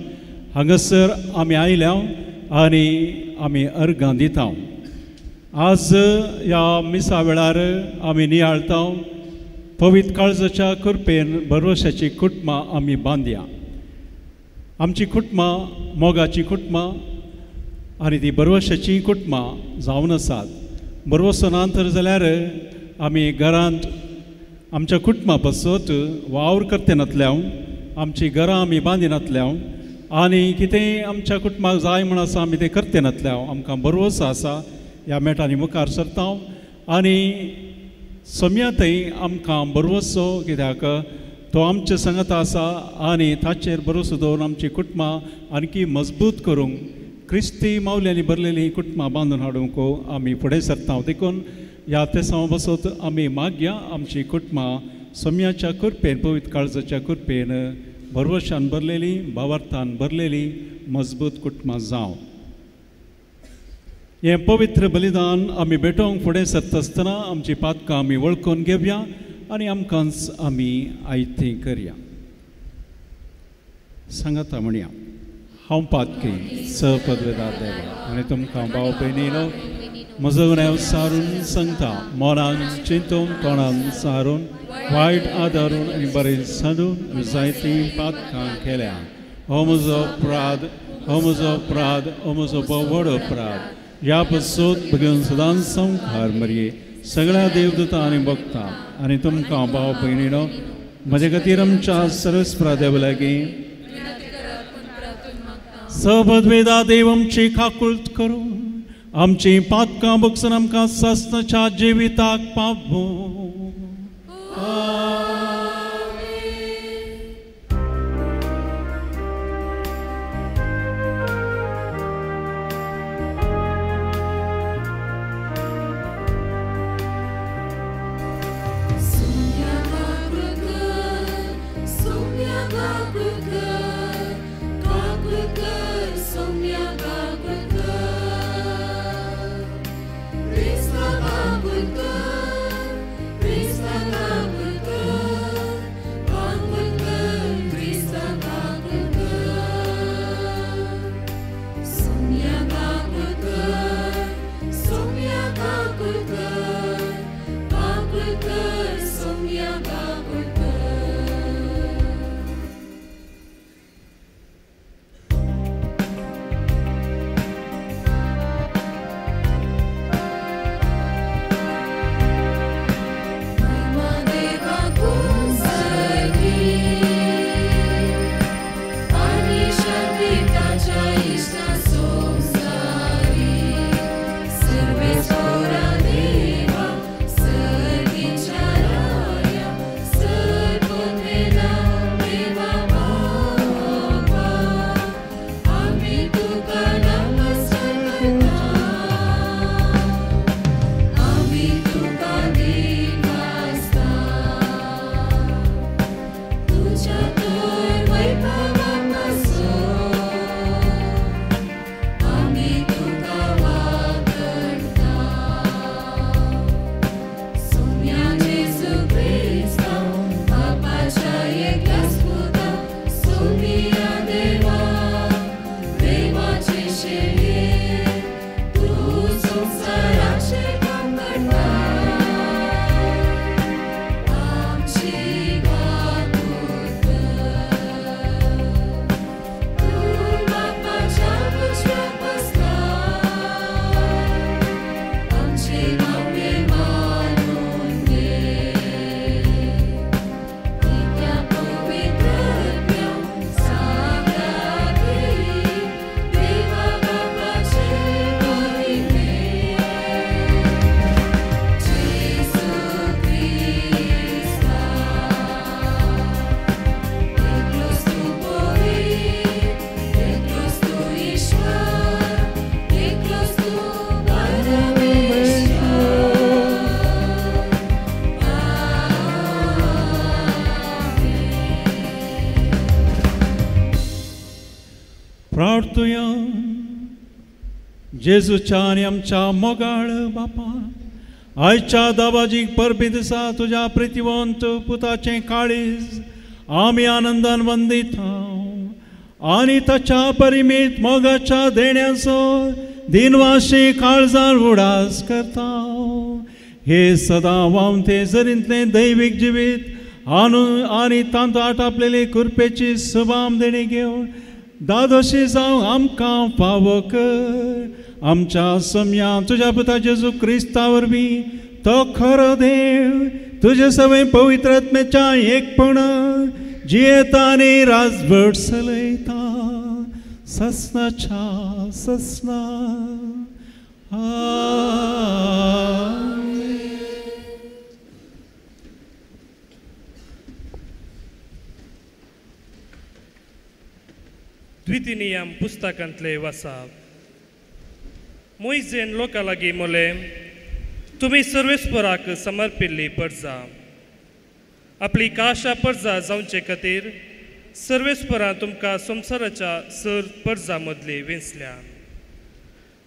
हांगासर आमी आयल्या आनी आमी अर्गां दिता. आज ह्या मिसा वेळार आमी नियाळता पवित्र काळजाच्या कृपेन भरवशाची कुटुंबां आमी बांदया. आमची कुटुंबां मोगाची कुटुंबां आनी ती बरवशाची कुटुंबां जावन आसात. बरवसो नांतर जाल्यार आमी घरांत आमच्या कुटुंबा पासत वावर करते नातल्या आमची घरां आमी बांदी नातल्या आनी कितेंय आमच्या कुटुंबाक जाय म्हण आसा आमी तें करते नातल्या आमकां बरवसो आसा. ह्या मेटांनी मुखार सरता आनी सम्यातय आमकां बरवसो कित्याक तो आमचे संगत आसा आनी ताचेर भरोसो दवरून आमची कुटुंबां आणकी मजबूत करूंक क्रिस्ती मावल्यांनी भरलेलीं कुटुंबां बांदून हाडूंक आमी फुडें सरता. देखून ह्या तेसां बसत आमी मागया आमची कुटुंबां सम्याच्या कृपेन पवित्र काळजाच्या कृपेन भरवशान भरलेलीं भावार्थान भरलेलीं मजबूत कुटुंबां जावं. हें पवित्र बलिदान आमी भेटोवंक फुडें सरता आसतना आमची पातकां आमी वळखून घेवया आनी आमकांच आमी आयतें करया. सांगाता म्हणया, हांव पातकी सपदवेदार देवा आनी तुमकां भाव भयणीनो म्हजो गुन्यांव सारून सांगता. मोनान चिंतून तोंडान सारून वायट आदारून आनी बरें सादून जायतीं पातकां केल्या. हो म्हजो अपराध, हो म्हजो अपराध, हो म्हजो व्हड अपराध. ह्या पासून भगवन सदांच संवकार मरये सगळ्या देवदूतां आनी भक्तां आनी तुमकां भाव भयणीनो म्हजे खातीर आमच्या सर्वस्प्रा देवा लागीं सबदवेदा देव आमची काकुळट करून आमची पातकां बगसून आमकां सस्ताच्या जिविताक पावो. प्रार्थुया. जेजूच्या आनी आमच्या मोगाळ बापा, आयच्या दाबाजीक परबी दिसा तुज्या प्रितीवंत पुताचें काळीज आमी आनंदान वंदिता आनी ताच्या परिमीत मोगाच्या देण्याचो दिनवाशी काळजान उडास करता. हे सदां वावते जरींतले दैवीक जिवीत आनी तांतू आटापलेली कुरपेची सुबाम देणी घेवन दादोशी जावं आमकां फावो कर. आमच्या सम्या तुज्या पुता जेजू क्रिस्ता वरवीं तो खरो देव तुजे सवय पवित्र आत्म्याच्या एकपण जियेता आनी राजभट चलयता ससनाच्या ससना. द्वितीनियम पुस्तकांतले वाचप. मोइजेन लोकां लागीं मोले, तुमी सर्वेस्पराक समर्पिल्ली परजा आपली काशा परजा जावचे खातीर सर्वेस्परां तुमकां संवसाराच्या सर परजा मदली वेंचल्या.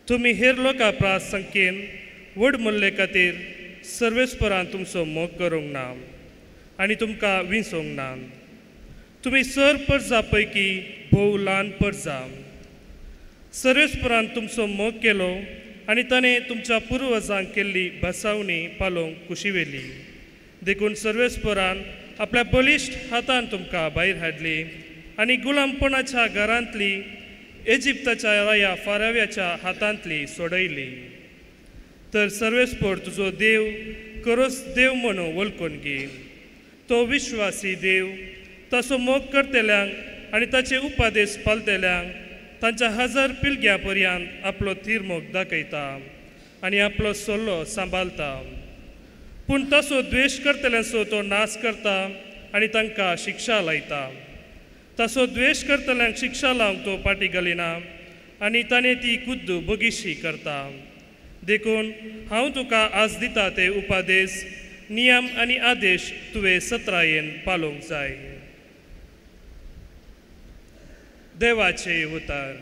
तुमी हेर लोकां प्रास संख्येन व्हड मुल्ले खातीर सर्वेस्परां तुमचो मोग करूंक ना आनी तुमकां विंचोवंक ना. तुमी सर परजा पैकी भोव ल्हान परजा. सर्वेस्परान तुमचो मोग केलो आनी ताणें तुमच्या पुर्वजांक केल्ली बसावणी पालोवंक कुशीवेली. देखून सर्वेस्परान आपल्या बलिश्ट हातान तुमकां भायर हाडली आनी गुलामपणाच्या घरांतली इजिप्ताच्या राया फाराव्याच्या हातांतली सोडयली. तर सर्वेस्पर तुजो देव खरोच देव म्हणून वळखून घे. तो विश्वासी देव ताचो मोग करतेल्यांक आनी ताचे उपादेश पालतेल्यांक तांच्या 1000 पिळग्यां पर्यंत आपलो थिरमोग दाखयता आनी आपलो सल्लो सांबाळता. पूण ताचो द्वेश करतल्यांचो तो नाश करता आनी तांकां शिक्षा लायता. ताचो द्वेश करतल्यांक शिक्षा लावंक तो पाटी घालिना आनी ताणें ती खुद्द बोगिशी करता. देखून हांव तुका आज दिता ते उपादेश, नियम आनी आदेश तुवें सत्रायेन पालोवंक जाय. देवाचे उतार.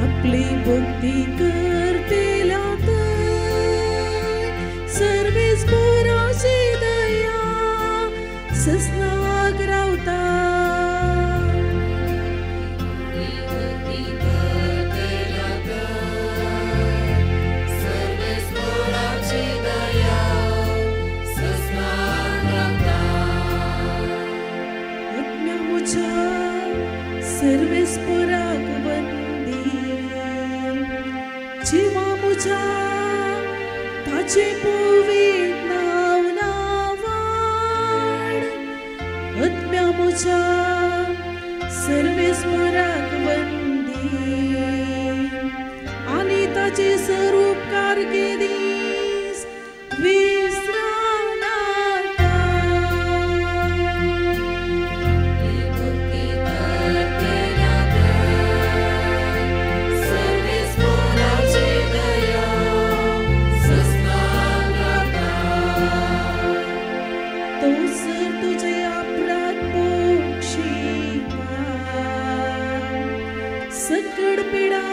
आपली भक्ती करतेल्या सर्वेस पुराची दया ससनाक रावता. आत्म्या मुझा सर्वेस पुराक वंदी जिवा मुझा ताचे पवित्र नाव नावाड. आत्म्या मुझा सर्वेस्पराक वंदी आनी ताचे स्वरूप कारकिर्दीस विसरा नाका. तुझे अपराध मोक्षिता सकड पिडा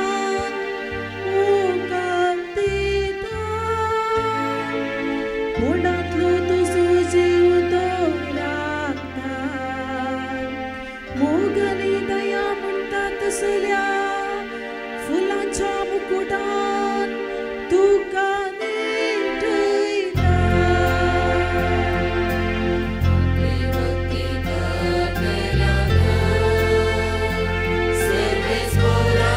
मोगाव देता. कोणातलो तुझो जीव तो राखता. मोगानी दया म्हणटा तसल्या फुलांच्या मुकुटान तुका Serves por la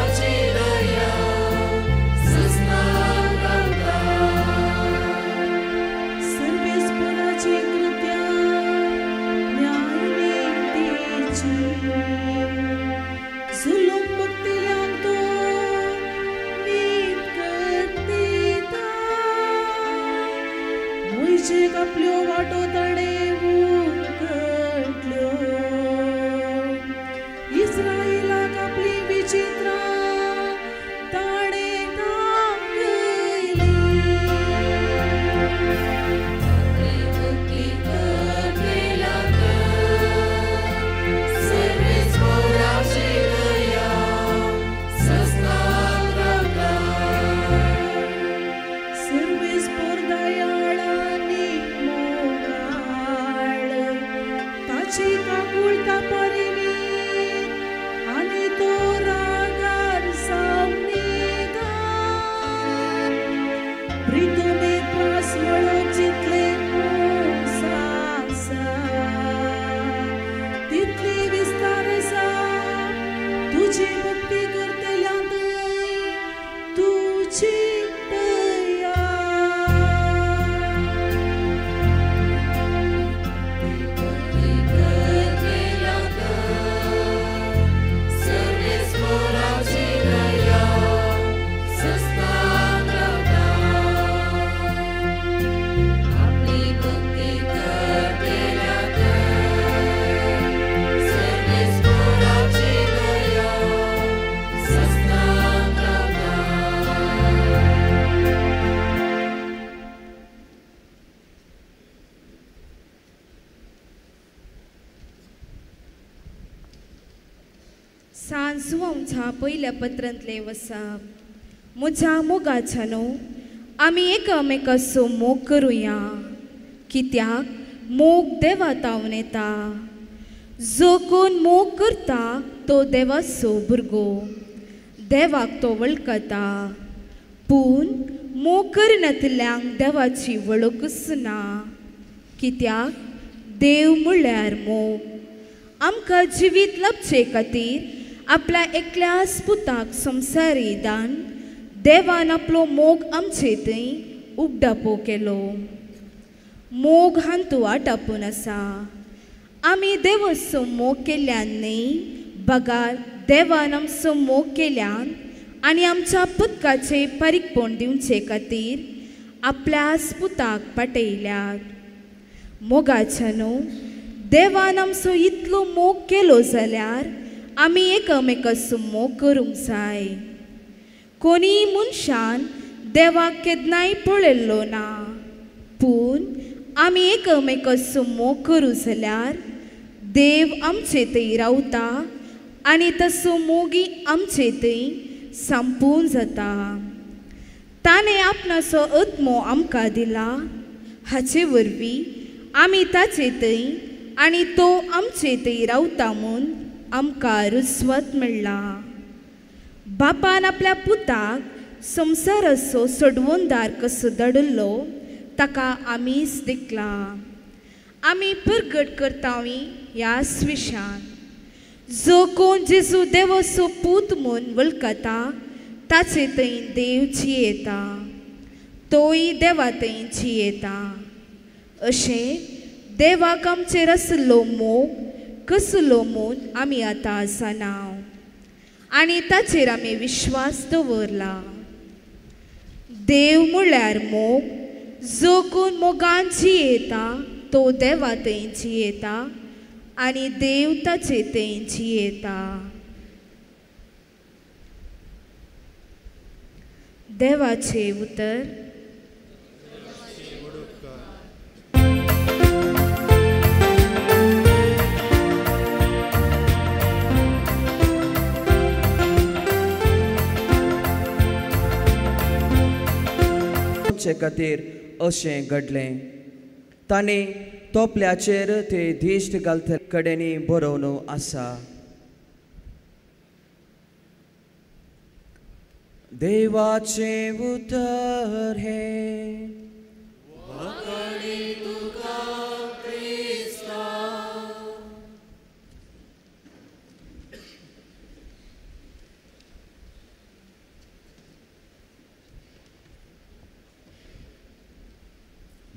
तुझी काकुळता परिणी आणि तो रागार सामनेदार प्रितुमे त्रास वळो जितले मोसासा तितली विस्तार आसा तुझी मुक्ती करतल्या तुझी सांजवांच्या पहिल्या पत्रांतले वसाप म्हज्या मोगाच्या न्हू आमी एकामेकाचो मोग करुया कित्याक मोग देवा तावन येता जो कोण मोग करता तो देवाचो भुरगो देवाक तो वळखता पूण मोग करनातल्यांक देवाची वळखूच ना कित्याक देव म्हणल्यार मोग आमकां जिवीत लभचे खातीर आपल्या एकल्याच पुताक संवसारी दान देवान आपलो मोग आमचे थंय उगडापो केलो मोग हांतू आटापून आसा आमी देवाचो मोग केल्ल्यान न्ही बगार देवान आमचो मोग केल्यान आनी आमच्या पुतकाचे पारीकपण दिवचे खातीर आपल्याच पुताक पाठयल्यात मोगाच्या न्हू देवान आमचो इतलो मोग केलो जाल्यार आमी एकामेकाचो मोग करूंक जाय कोणी मनशान देवाक केन्नाय पळयल्लो ना पूण आमी एकामेकाचो मोग करूं जाल्यार देव आमचे थंय रावता आनी तसो मोगी आमचे थंय संपून जाता ताणें आपणाचो आत्मो आमकां दिला हाचे वरवीं आमी ताचे थंय आनी तो आमचे थंय रावता म्हूण आमकां रुजवत मेळ्ळा बापान आपल्या पुताक संवसाराचो सोडवोनदार कसो धाडिल्लो ताका आमीच दिखला आमी प्रगट करतावी ह्या विशान जो कोण जेजू देवाचो पूत म्हूण वळखता ताचे थंय देव जियेता तोय देवा थंय जियेता अशें देवाक आमचेर आसलो मोग कसलो म्हूण आमी आतां जाणाव आनी ताचेर आमी विश्वास दवरला देव म्हणल्यार मोग जो कोण मोगान जियेता तो देवा थंय जियेता आनी देव ताचे थंय जियेता देवाचे उतर खातीर अशें घडलें ताणें तोपल्याचेर ते दिश्ट घालतले कडेनी बरोवन आसा देवाचे उतर हे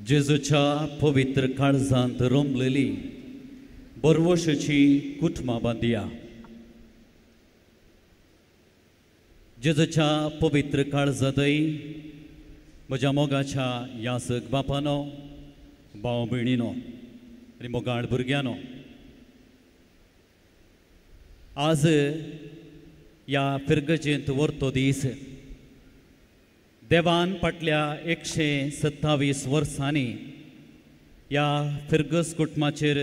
जेजूच्या पवित्र काळजांत रमलेली बरवशाची कुटुंबां बांदया जेजूच्या पवित्र काळजांतय म्हज्या मोगाच्या यासक बापानो भाव भयणीनो आनी मोगाळ भुरग्यानो आज ह्या फिरगजेंत व्हरतो दीस देवान फाटल्या 127 वर्सांनी ह्या फिरगस कुटुंबाचेर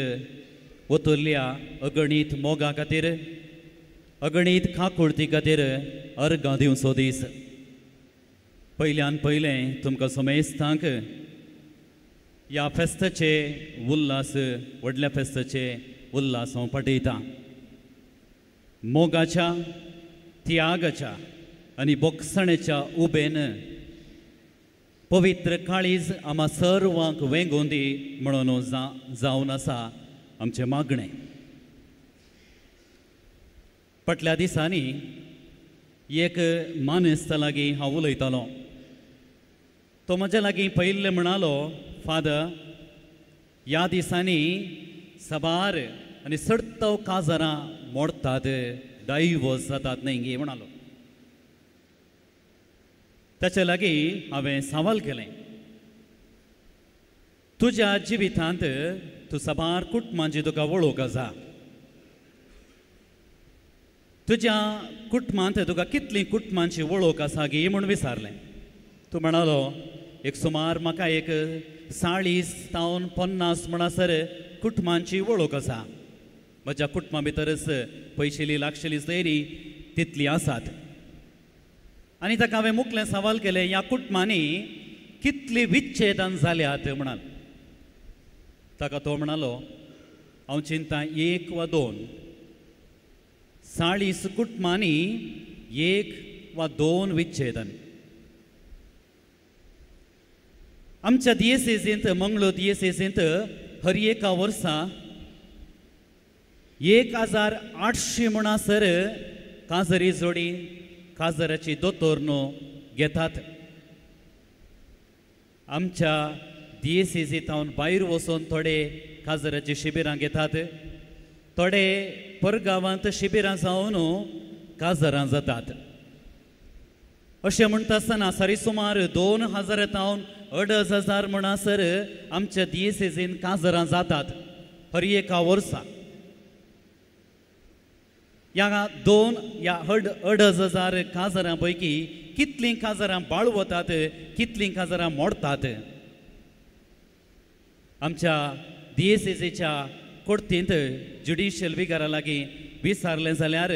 वतरल्या अगणीत मोगा खातीर अगणीत काकुळती खातीर अर्गां दिवचो दीस पयल्यान पयलें तुमकां समेस्तांक ह्या फेस्ताचे उल्हास व्हडल्या फेस्ताचे उल्हासां पटयता. मोगाच्या त्यागाच्या आनी बोगसणेच्या उबेन पवित्र काळीज आम्हा सर्वांक वेंगून दी म्हणून जावन आसा आमचें मागणें. फाटल्या दिसांनी एक मानेस्त लागीं हांव उलयतालों. तो म्हज्या लागीं पयलें म्हणालो, फादर, ह्या दिसांनी सबार आनी सडतो काजारां मोडटात, डायवोर्स जातात न्ही म्हणालो. ताचे लागीं हांवें सवाल केलें, तुज्या जिवितांत तूं सबार कुटुंबांची तुका वळख आसा. तुज्या कुटुंबांत तुका कितलीं कुटुंबांची वळख आसा गी म्हूण विचारलें. तूं म्हणालो, एक सुमार म्हाका एक 40 ते 50 म्हणसर कुटुंबांची वळख आसा. म्हज्या कुटुंबा भितरच पयशेली लागशेली सोयरी तितली आसात. आनी ताका हांवें मुखलें सवाल केलें, ह्या कुटुंबांनी कितलीं विच्छेदन जाल्यात म्हणाल. ताका तो म्हणालो, हांव चिंता 1 वा 2. 40 कुटुंबांनी 1 वा 2 विच्छेदन. आमच्या दियेसेसींत, मंगळूर दियेसेसींत हर एका वर्सा 1800 म्हणसर काजरी जोडी काजराची दोतोर न्हू घेतात. आमच्या दियेसेसींत भायर वचून थोडे काजराची शिबिरां घेतात. थोडे परगांवांत शिबिरां जावन काजरां जातात. अशें म्हणटा आसतना सारी सुमार 2000 ते 2500 म्हणसर आमच्या दियेसेसीन काजरां जातात हर एका वर्सा. ह्या 2500 काजरां पैकी कितलीं काजरां बाळ वतात, कितलीं काजरां मोडतात. आमच्या दियेसेसीच्या कोर्तींत ज्युडिशियल विगारा लागीं विचारलें जाल्यार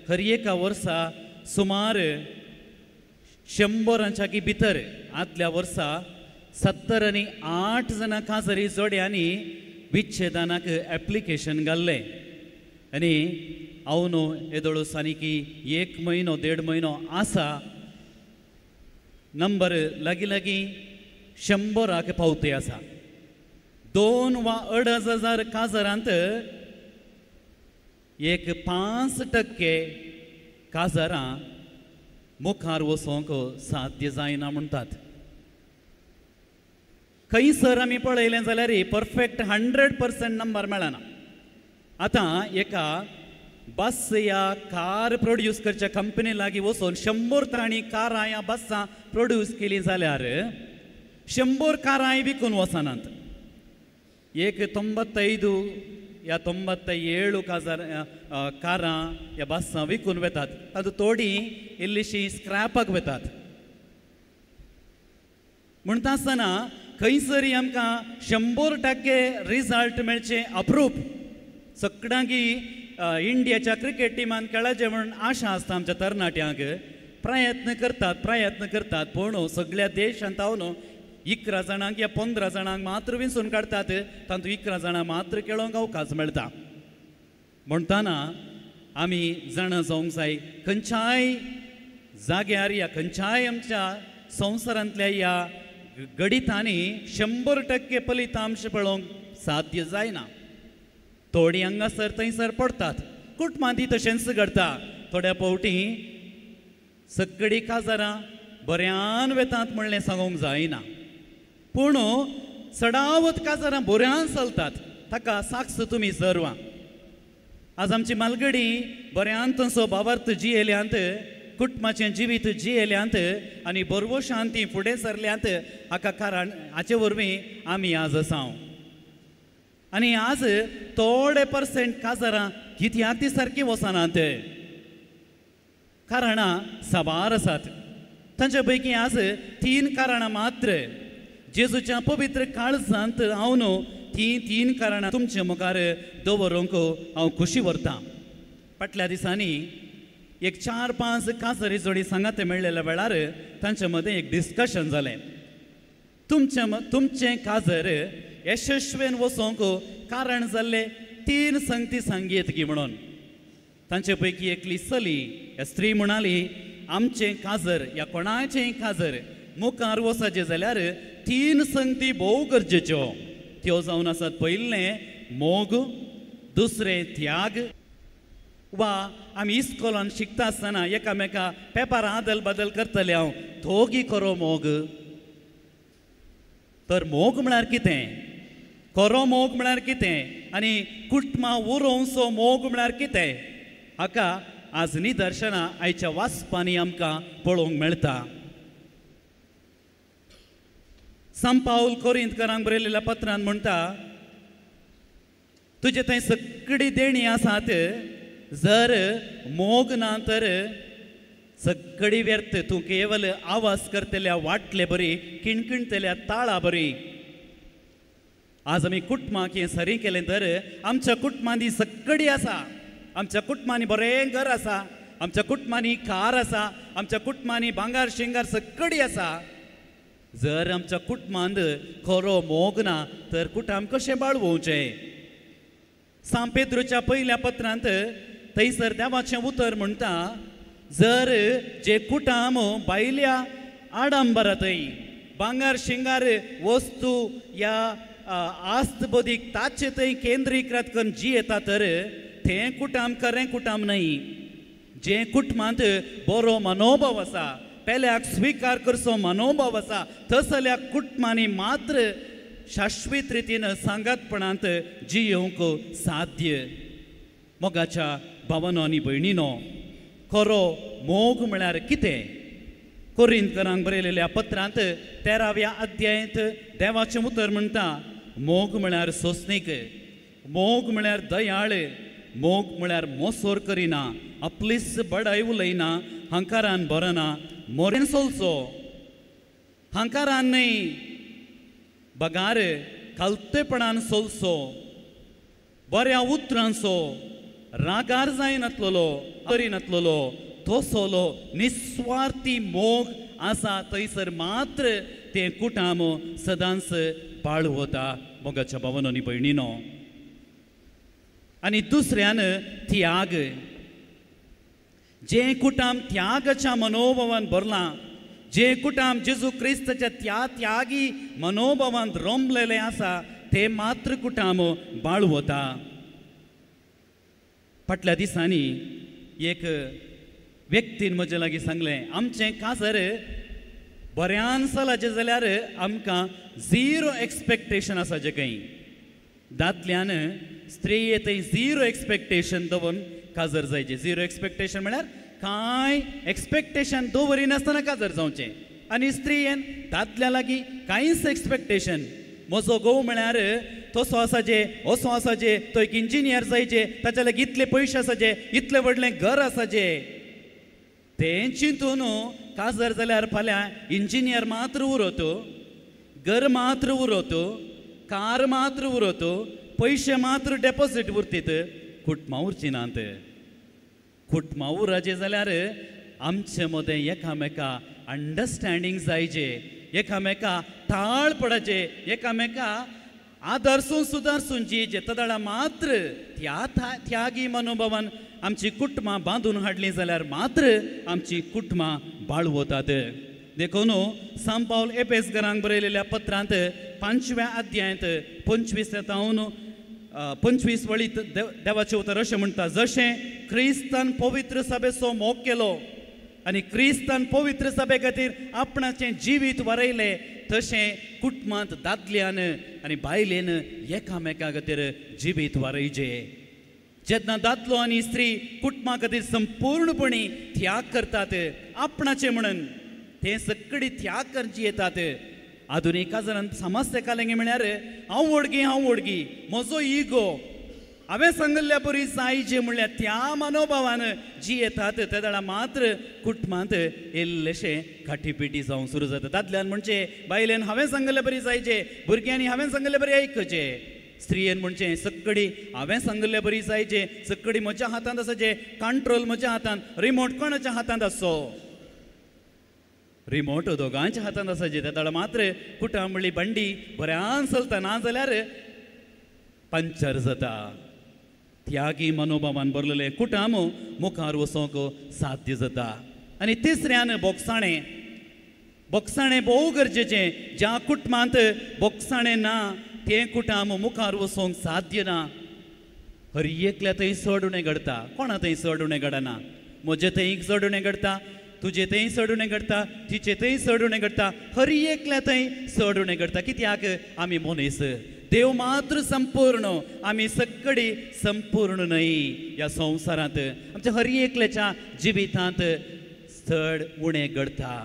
हर एका वर्सा सुमार 100 भितर आदल्या वर्सा 70 आनी 8 जाणां काजरी जोड्यांनी विच्छेदनाक एप्लिकेशन घाल्लें. आनी हांव न्हू येदोळू सानिकी 1 म्हयनो 1.5 म्हयनो आसा नंबर लागीं 100 पावते आसा. 2 वा 2500 काजरांत एक 5% काजरां मुखार वचोंक साध्य जायना म्हणटात. खंयसर आमी पळयलें जाल्यार परफेक्ट 100% नंबर मेळना. आतां एका बस ह्या कार प्रोड्यूस करच्या कंपनी लागीं वचून 100 तांणी कारां ह्या बसां प्रोड्यूस केली जाल्यार 100 कारांय विकून वचनात. एक 95 या 97 कारां ह्या बसां विकून वेतात. तातूंत थोडीं इल्लीशीं स्क्रॅपाक वेतात. म्हणटा आसतना खंयसरी आमकां 100% रिजल्ट मेळचे अप्रूप. सगळ्यांकी इंडियाच्या क्रिकेट टिमान खेळाचें म्हणून आशा आसता आमच्या तरणाट्यांक. प्रयत्न करतात पूण सगळ्या देशांत हांव 11 जाणांक या 15 जाणांक मात्र विंचून काडतात. तातूंत 11 जाणां मात्र खेळोंक अवकाश मेळटा. म्हणटना आमी जाणा जावंक जाय, खंयच्याय जाग्यार या खंयच्याय आमच्या संवसारांतल्या ह्या गणितांनी 100% फलितांश पळोवंक साध्य जायना. थोडी हांगासर थंयसर पडटात. कुटुंबांती तशेंच घडटा. थोड्या फावटी सगळीं काजारां बऱ्यान वेतात म्हणलें सांगूंक जायना. पूण सडावत काजारां बऱ्यान चलतात. ताका साक्ष तुमी सर्वां. आज आमची मालगडी बऱ्यान तसो भावार्थ जियेल्यांत, कुटुंबाचें जिवीत जियेल्यांत आनी बरवशान ती फुडें सरल्यांत. हाका कारण हाचे वरवीं आमी आज आसां. आनी आज थोडे % काजारां कित्याक ती सारकी वचनात? कारणां साबार आसात. तांचे पैकी आज 3 कारणां मात्र जेजूच्या पवित्र काळजांत हांव न्हू ती 3 कारणां तुमचे मुखार दवरूंक हांव खुशी व्हरतां. फाटल्या दिसांनी एक 4-5 काजरी जोडी सांगात मेळिल्ल्या वेळार तांचे मदें एक डिस्कशन जालें. तुमचें काजर यशस्वेन वचोंक कारण जाल्लें 3 संगती सांगीत की म्हणून तांचे पैकी एकली सली ह्या स्त्री म्हणाली आमचें काजर या कोणाचेंय काजर मुखार वसाचें जाल्यार 3 संगती भोव गरजेच्यो त्यो जावन आसात पयलें मोग दुसरें त्याग वा आमी इस्कॉलान शिकता आसतना एकामेका पेपर आदल बदल करतले हांव दोगी करो मोग तर मोग म्हळ्यार कितें करो मोग म्हळ्यार कितें आनी कुटुंबां उरोवचो मोग म्हळ्यार कितें हाका आज निदर्शनां आयच्या वाचपांनी आमकां पळोवंक मेळटा संत पाऊल कोरिंथकरांक बरयलेल्या पत्रांत म्हणटा तुजे थंय सगळी देणी आसात जर मोग ना तर सगळी व्यर्थ तूं केवल आवाज करतल्या वाटले बरी किणकिणतल्या ताळा बरी आज आमी कुटुंबाक हें सरी केलें तर आमच्या कुटुंबांनी सगळी आसा आमच्या कुटुंबांनी बरें घर आसा आमच्या कुटुंबांनी कार आसा आमच्या कुटुंबांनी भांगार शिंगार सगळी आसा जर आमच्या कुटुंबांत खरो मोग ना तर कुटुंब कशें बाळगोवचें सांत पेद्रूच्या पयल्या पत्रांत थंयसर देवाचें उतर म्हणटा जर जे कुटुंब भायल्या आडंबरांतय भांगार शिंगार वस्तू या आस्त बोदीक ताचे थंय केंद्रीकृत करून जियेता तर तें कुटुंब खरें कुटुंब न्हय जे कुटुंबांत बरो मनोभाव आसा पेल्याक स्विकार करचो मनोभाव आसा तसल्या कुटुंबांनी मात्र शाश्वीत रितीन सांगातपणांत जियोवंक साध्य मोगाच्या भावांनो आनी भयणीनो खरो मोग म्हळ्यार कितें कोरिंथकरांक बरयलेल्या पत्रांत 13व्या अध्यायांत देवाचें उतर म्हणटा मोग म्हळ्यार सोंसणीक मोग म्हळ्यार दयाळ मोग म्हळ्यार मोसोर करिना आपलीच बडाय उलयना हंकारान बरना मोरेन चलचो हंकारान न्हय बगार खालतेपणान चलचो बऱ्या उतरांचो रागार जायनातलो करिनातलो तसलो निस्वार्थी मोग आसा थंयसर मात्र तें कुटुंब सदांच बाळगता मोगाच्या भावांनो आनी भयणीनो आनी दुसऱ्यान त्याग जे कुटुंब त्यागाच्या मनोभावान भरलां जे कुटुंब जेजू क्रिस्ताच्या त्यागी मनोभावान रमलेलें आसा ते मात्र कुटुंब बाळगता फाटल्या दिसांनी एक व्यक्तीन म्हजे लागीं सांगलें आमचें काजर बऱ्यान सालाचें जाल्यार आमकां 0 एक्सपेक्टेशन आसा जे खंय दादल्यान स्त्रिये थंय 0 एक्सपेक्टेशन दवरून काजर जायचें 0 एक्सपेक्टेशन म्हळ्यार कांय एक्सपेक्टेशन दवरिनासतना काजर जावचें आनी स्त्रियेन दादल्या लागीं कांयच एक्सपेक्टेशन म्हजो घोव म्हळ्यार तसो आसाचे असो आसाचे तो एक इंजिनियर जायचे ताच्या लागीं इतले पयशे आसाचे इतलें व्हडलें घर आसाचे तें चिंतून काजर जाल्यार फाल्यां इंजिनियर मात्र उरतो घर मात्र उरतो कार मात्र उरतो पयशे मात्र डेपोजीट उरतीत कुटुंबां उरची नात कुटुंबां उरचे जाल्यार आमचे मदें एकामेका अंडरस्टँडींग जायचे एकामेका ताळ पडचे एकामेका आदर्सून सुदारसून जियेचे तदाळा मात्र त्यागी मनोभावान आमची कुटुंबां बांदून हाडलीं जाल्यार मात्र आमची कुटुंबां बाळगतात देखून सांत पाऊल एफेसकारांक बरयलेल्या पत्रांत 5व्या अध्यायांत 25 तावन 25 वळीत देवाचें उतर अशें म्हणटा जशें क्रिस्तान पवित्र सभेचो मोग केलो आनी क्रिस्तान पवित्र सभे खातीर आपणाचें जिवीत वारयलें तशें कुटुंबांत दादल्यान आनी बायलेन एकामेका खातीर जिवीत वारयचें जेन्ना दादलो आनी स्त्री कुटुंबा खातीर संपूर्णपणी त्याग करतात आपणाचें म्हणून ते सगळी त्याग करची येतात आधुनीक काजरांत समस्या कालेंगे म्हळ्यार हांव ओडगी म्हजो इगो हांवें सांगल्ल्या बरी जायचे म्हणल्यार त्या मनोभावान जी येतात त्या वेळा मात्र कुटुंबांत इल्लेशें खाटीपिटी जावंक सुरू जाता दादल्यान म्हणचे बायलेन हांवें सांगल्लें बरी जायचे भुरग्यांनी हांवें सांगल्लें बरी आयकचे स्त्रियेन म्हणचे सगळी हांवें सांगल्लें बरी जायचे सगळी म्हज्या हातांत आसाचे कंट्रोल म्हज्या हातांत रिमोट कोणाच्या हातांत आसो रिमोट दोगांच्या हातांत आसाचे त्या वेळा मात्र कुटुंब म्हणली बंडी बऱ्यान चलता ना जाल्यार पंक्चर जाता त्यागी मनोभावान भरलेले कुटुंब मुखार वचोंक साध्य जाता. आनी तिसऱ्यान बोगसाणें भोव गरजेचें. ज्या कुटुंबांत बोगसाणें ना तें कुटुंब मुखार वचोंक साध्य ना. हर एकल्या थंय चड उणें घडटा. कोणा थंय चड उणें घडना. म्हजे थंय चड उणें घडटा, तुजे थंय चड उणें घडटा, तिचे थंय चड उणें घडटा, हर एकल्या थंय चड उणें घडटा. कित्याक आमी मनीस. देव मात्र संपूर्ण, आमी सगळी संपूर्ण न्हय. ह्या संवसारांत आमच्या हर एकल्याच्या जिवितांत चड उणें घडटा.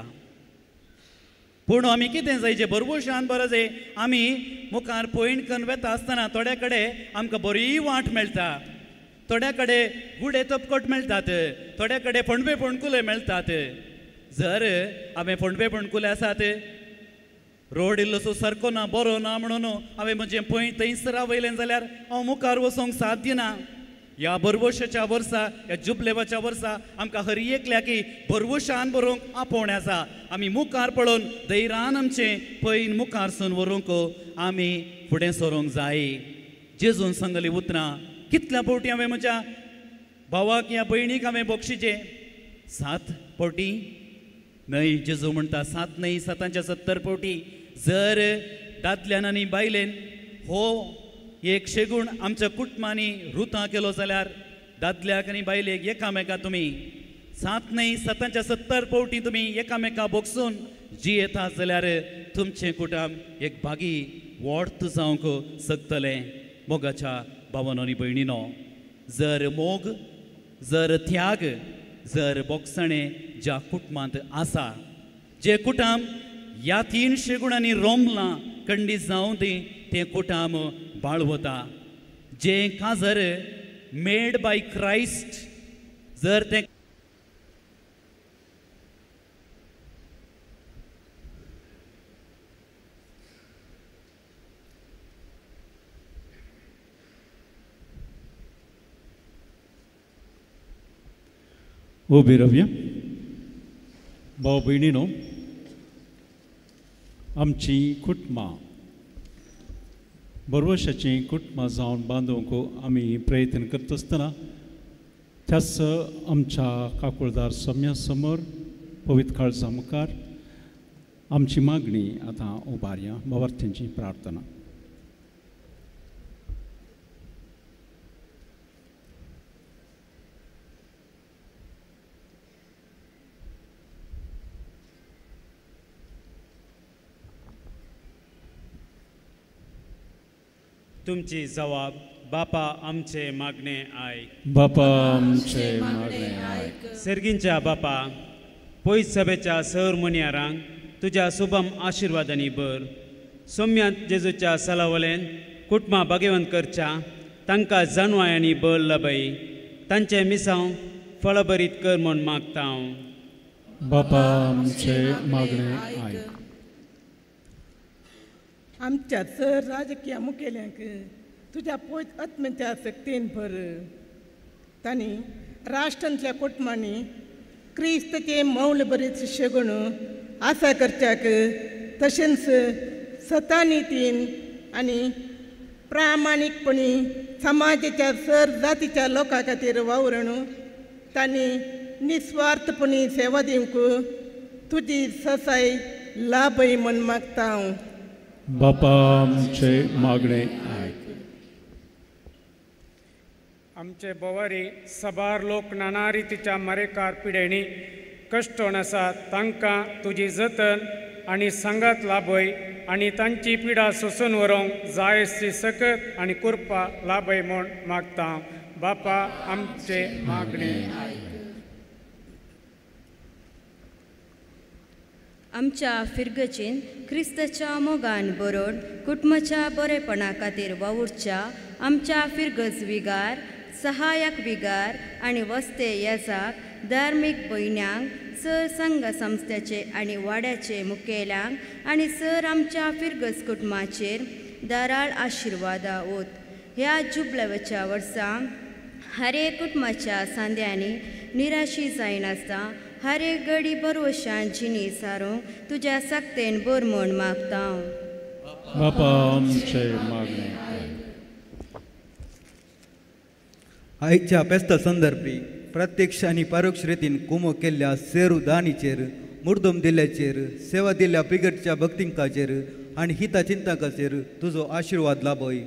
पूण आमी कितें जाय, जे बरोबरशान बरो जाय, आमी मुखार पयण करून वेता आसतना थोड्या कडेन आमकां बरी वाट मेळटा. थोड्या कडेन गुडे तपकट मेळटात, थोड्या कडेन फोंडवे फोंडकुले मेळटात. जर हांवें फोंडवे फोंडकुले आसात, रोड इल्लोसो सारको ना, बरो ना म्हणून हांवें म्हजें पय थंयसर रावयलें जाल्यार हांव मुखार वचोंक साध्य ना. ह्या बरवशाच्या वर्सा, ह्या जुबलेवाच्या वर्सा आमकां हर एकल्याक बरवशान बरोवंक आपोवणें आसा. आमी मुखार पळोवन धैर्यान आमचें पयन मुखार सून व्हरूंक आमी फुडें सरोंक जाय. जेजून सांगलेलीं उतरां कितल्या फावटी हांवें म्हज्या भावाक या भयणीक हांवें बक्षिचें 7 फावटी न्हय. जेजू म्हणटा 7 न्हय 770 फावटी. जर दादल्यान आनी बायलेन हो एक शेगूण आमच्या कुटुंबांनी रुतां केलो जाल्यार दादल्याक आनी बायलेक एकामेका तुमी 7 न्हय 770 फावटी तुमी एकामेका बोगसून जियेता जाल्यार तुमचें कुटुंब एक बागी व्हड जावंक शकतलें. मोगाच्या भावांनो आनी भयणीनो, जर मोग, जर त्याग, जर बोगसाणें ज्या कुटुंबांत आसा, जे कुटुंब ह्या 3 शेगुणांनी रोंबलां खंडीत जावं तें कुटुंब बाळवता. जे काजर मेड बाय क्रायस्ट, जर तें उबी रावया. भाव भयणीनो, आमची कुटुंबां बरवशाची कुटुंबां जावन बांदूंक आमी प्रयत्न करता आसतना त्याच आमच्या काकुळदार सम्या समोर पवित्र काळजा मुखार आमची मागणी आतां उबारया. भावार्थ्यांची प्रार्थना. तुमची जबाब. बापा आमचे मागणे आयक. बापा आमचे मागणे आयक. सर्गींच्या बापा, पयस सभेच्या सर मुनियारांक तुज्या शुभम आशिर्वादांनी भर. सौम्यांत जेजूच्या सलावलेन कुटुंबां भाग्यवंत करच्या, तांकां जानवाय आनी बळ लाभय. तांचे मिसांव फळभरीत कर म्हूण मागता हांव. बापा आमचे मागणे आयक. आमच्या सर राजकीय मुखेल्यांक तुज्या पोयत आत्म्याच्या शक्तीन भर. तांणी राष्ट्रांतल्या कुटुंबांनी क्रिस्ताचे मौल बरीच शेगूण आसा करच्याक, तशेंच सतानितीन आनी प्रामाणीकपणी समाजाच्या सर जातीच्या लोकां खातीर वावरून तांणी निस्वार्थपणी सेवा दिवंक तुजी ससाय लाभय म्हूण मागता हांव. बापा आमचे मागणे आयक. आमचे बोवारी सबार लोक नाना रितीच्या मरेकार पिडेणी कश्टोन आसात, तांकां तुजी जतन आनी सांगात लाभय आनी तांची पिडा सोसून व्हरूंक जायची सकत आनी कृपा लाभय म्हूण मागता. बापा आमचे मागणे आयक. आमच्या फिरगचेन क्रिस्ताच्या मोगान बरोवन कुटुंबाच्या बरेपणा खातीर वावुरच्या आमच्या फिरगज विगार, सहायक विगार आनी वस्ते येजाक धार्मीक भयण्यांक, सर संघ संस्थेचे आनी वाड्याचे मुखेल्यांक आनी सर आमच्या फिरगज कुटुंबाचेर दाराळ आशिर्वादा ओत. ह्या जुबलेवाच्या वर्सा हर एक कुटुंबाच्या सांद्यांनी निराशी जायनासता हर एक घडी बरवशान जिणी सारूंक तुज्या सक्तेन बर म्हूण मागता. बापा आमचे मागणे. आयच्या पेस्ता संदर्भी प्रत्यक्ष आणि परोक्ष रितीन कुमो केल्ल्या सेरू दानीचेर मुर्दम दिल्ल्याचेर सेवा दिल्ल्या पिगटच्या भक्तिंकाचेर आणि हिता चिंतकाचेर तुजो आशीर्वाद लाभय.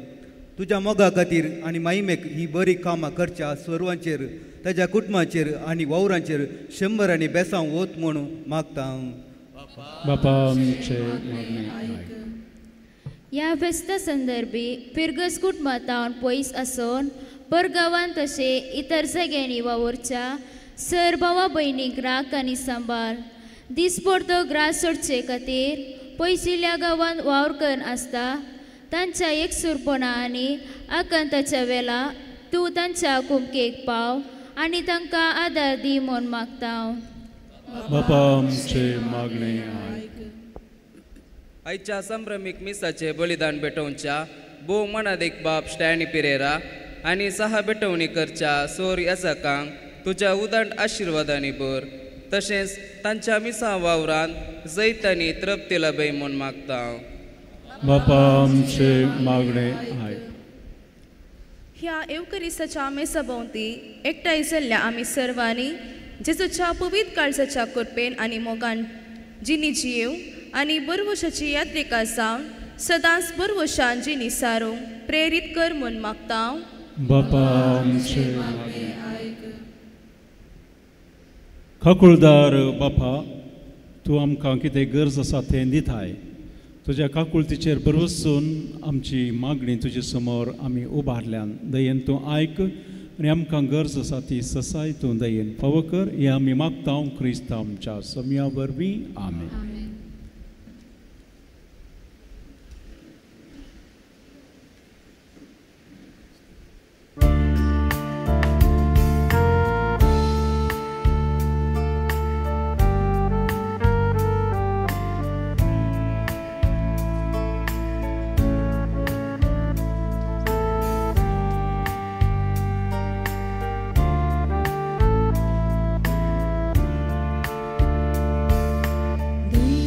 तुज्या मोगा खातीर आनी माईमेक ही बरी कामां करच्या सर्वांचेर ताज्या कुटुंबाचेर आनी वावरांचेर 100 आनी बेसांव वत म्हणून मागता. बापा आमचे मागणे आयक. ह्या फेस्ता संदर्भी फिरगस कुटुंबांत पयस आसून परगांवांत तशे इतर जाग्यांनी वावरच्या सर भावा भयणीक राख आनी सांबाळ दिसभर तो ग्रास सोडचे खातीर पयसिल्ल्या गांवांत वावर करून आसता तांच्या एकसुरपणा आनी आकांताच्या वेळा तूं तांच्या कुमकेक पाव आनी तांकां आदार दी म्हूण मागता. बापा आमचे मागणे आयक. आयच्या संभ्रमीक मिसाचे बलिदान भेटोवच्या भोव मनादेक बाप स्टॅनी पिरेरा आनी सहा भेटवणी करच्या सोर येसाकांक तुज्या उदंड आशिर्वादांनी भर. तशेंच तांच्या मिसा वावरांत जैत आनी तृप्ती लाभय म्हूण मागता. बापा आमचे मागणे आयक. ह्या एवकरिसाच्या मेसा भोंवती एकठांय जाल्ल्या आमी सर्वांनी जेजूच्या पवित्र काळजाच्या कृपेन आनी मोगान जिनी जियेव आनी बरवशाची यात्रेका जावन सदांच बरवशान जिनी सारूंक प्रेरीत कर म्हूण मागता. बापा आमचे मागणे आयक. काकुळदार बापा तूं आमकां कितें गरज आसा तें दिताय. तुज्या काकुळतीचेर बरवसून आमची मागणी तुजे समोर आमी उबारल्यान दयेन तूं आयक आनी आमकां गरज आसा ती ससाय तूं दयेन फावो कर. हें आमी मागता क्रिस्त आमच्या सम्या वरवीं. आमेन. Dei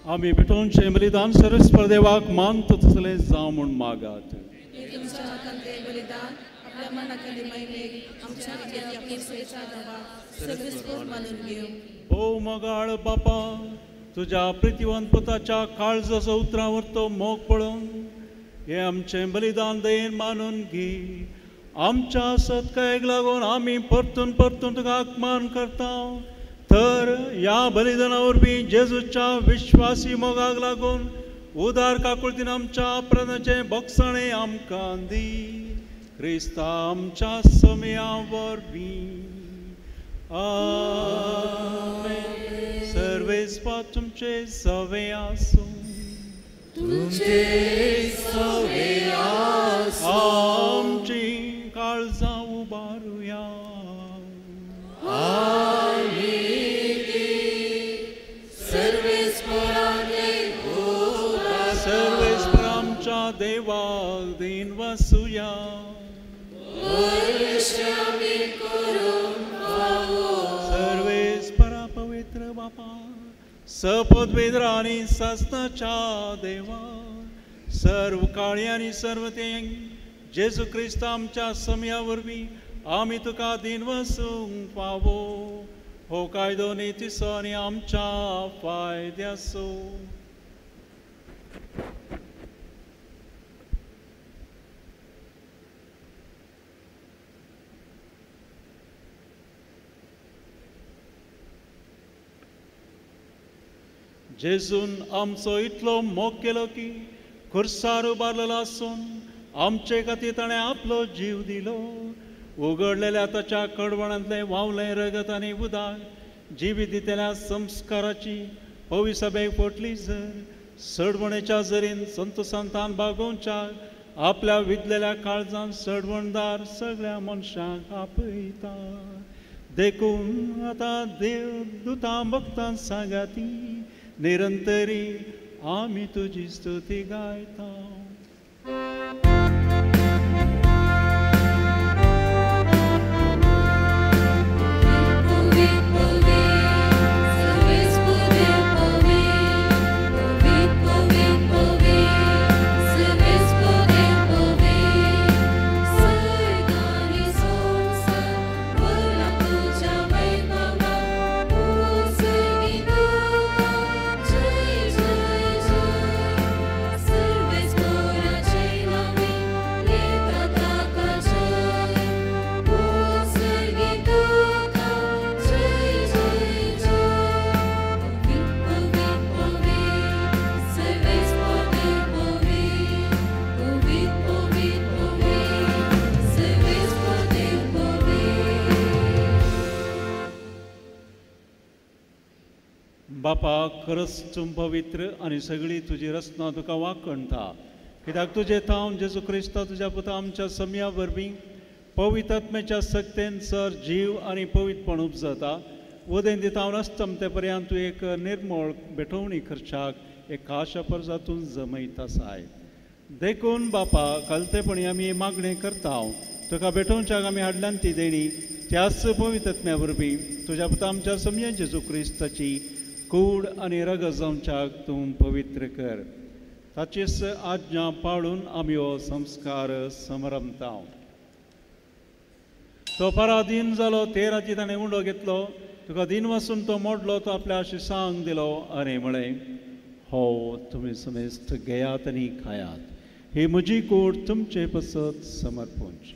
आमी भेटोवनचें बलिदान सर्वेस्पर देवाक मानता तसलें जावं म्हूण मागात. ओ मोगाळ बापा, तुज्या प्रितीवंत पुताच्या काळजाचो उतरावर तो मोग पळोवन हे आमचें बलिदान दयेन मानून घे. आमच्या सत्कायेक लागून आमी परतून परतून तुका आत्मान करता. तर ह्या बलिदाना वरवीं जेजूच्या विश्वासी मोगाक लागून उदार काकुळतीन आमच्या प्राणाचें भक्षणें आमकां दी. क्रिस्ता आमच्या समया वरवीं. आमेन. सर्वेस्वा तुमचे सवे आसूं. तुमचे सवे आसूं. आमची काळजां उबारुया. सर्वेस्पर आमच्या देवाक दिन वासुया. सर्वेस्परा पवित्र बापा, सपदवेद्र आनी सासनाच्या देवा, सर्व काळी आनी सर्व तेंग जेजू क्रिस्त आमच्या समया वरवीं आमी तुका दिन वसूंक पावो. हो कायदो नितीसो आनी आमच्या फायद्याचो. जेजून आमचो इतलो मोग केलो की खुर्सार उबारलेलो आसून आमचे खातीर ताणें आपलो जीव दिलो. उगडलेल्या ताच्या कडवणांतलें व्हांवलें रगत आनी उदक जिवीत दितेल्या संस्काराची पवित्र सभेक पोटली जर सडवणेच्या जरीन संतोसांतान बागोवच्या आपल्या विदलेल्या काळजान सडवणदार सगळ्या मनशांक आपयता. देखून आतां देव दुतां भक्तां सांगाती निरंतरी आमी तुजी स्तुती गायता. बापा, खरंच तूं पवित्र आनी सगळी तुजी रचना तुका वाकणता. कित्याक तुजें थांव जेजू क्रिस्ता तुज्या पुता आमच्या समया वरवीं पवित्र आत्म्याच्या सक्तेन सर जीव आनी पवित्रपण उपजता. उदें दितावन अस्तमते पर्यंत तूं एक निर्मळ बेठवणी खर्चाक एक खाशा परजातून जमयत आसाय. देखून बापा, कलतेपणी आमी मागणी करता तुका बेठोवच्याक आमी हाडल्यान ती देणी त्याच पवित्र आत्म्या वरवीं तुज्या पुता आमच्या समया जेजू क्रिस्ताची कूड आनी रगत जावच्याक तूं पवित्र कर. ताचीच आज्ञा पाळून आमी हो संस्कार समरमता. तो पराधीन जालो ते राती ताणें उंडो घेतलो. तुका दिन वचून तो मोडलो, तो आपल्या शिसांक दिलो आनी म्हळें, हो तुमी समेस्त घेयात आनी खायात. ही म्हजी कूड तुमचे पसत समर्पूंची.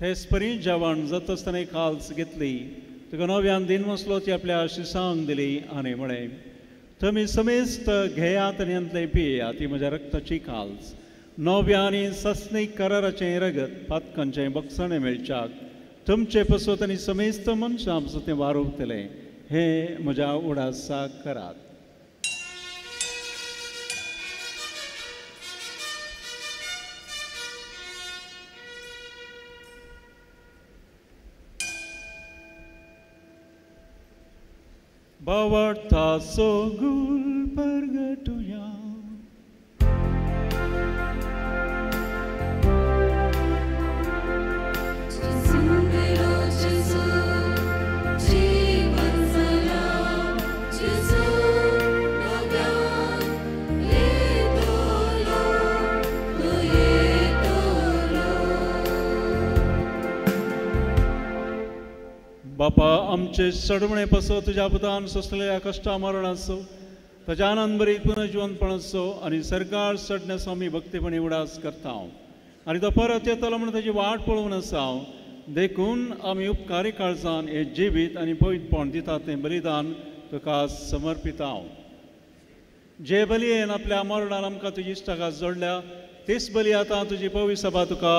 तेच परी जेवण जाता आसतना खाल्स घेतली. तुका नव्यान दिन वसलो ती आपल्या शिसांक दिली आनी म्हळें, तुमी समेस्त घेयात आनी अंतलें पियेयात. ही म्हज्या रक्ताची खाल्स, नव्या आनी सस्नीक कराराचें रगत पातकांचें भक्षणें मेळच्याक तुमचे पसत आनी समेस्त मनशां पसत तें वारूतलें. हे म्हज्या उडासाक करात. Bavarta so gul pergatuya आमचे चढवणे पसो तुझ्या पुतान सोसलेल्या कष्टा मरणाचो ताच्या आनंद बरी पुनर्जीवनपणाचो आनी सरकार चडण्याचो आमी भक्तीपणी उडास करता आनी तो परत येतलो म्हणून ताची वाट पळोवन आसा देखून आमी उपकारी काळजान हे जिवीत आनी पवित्रपण दिता तें बलिदान तुका समर्पिता जे बलयेन आपल्या मरणान आमकां तुजी इश्टाकात जोडल्या तेच बली आतां तुजी पवित्र सभा तुका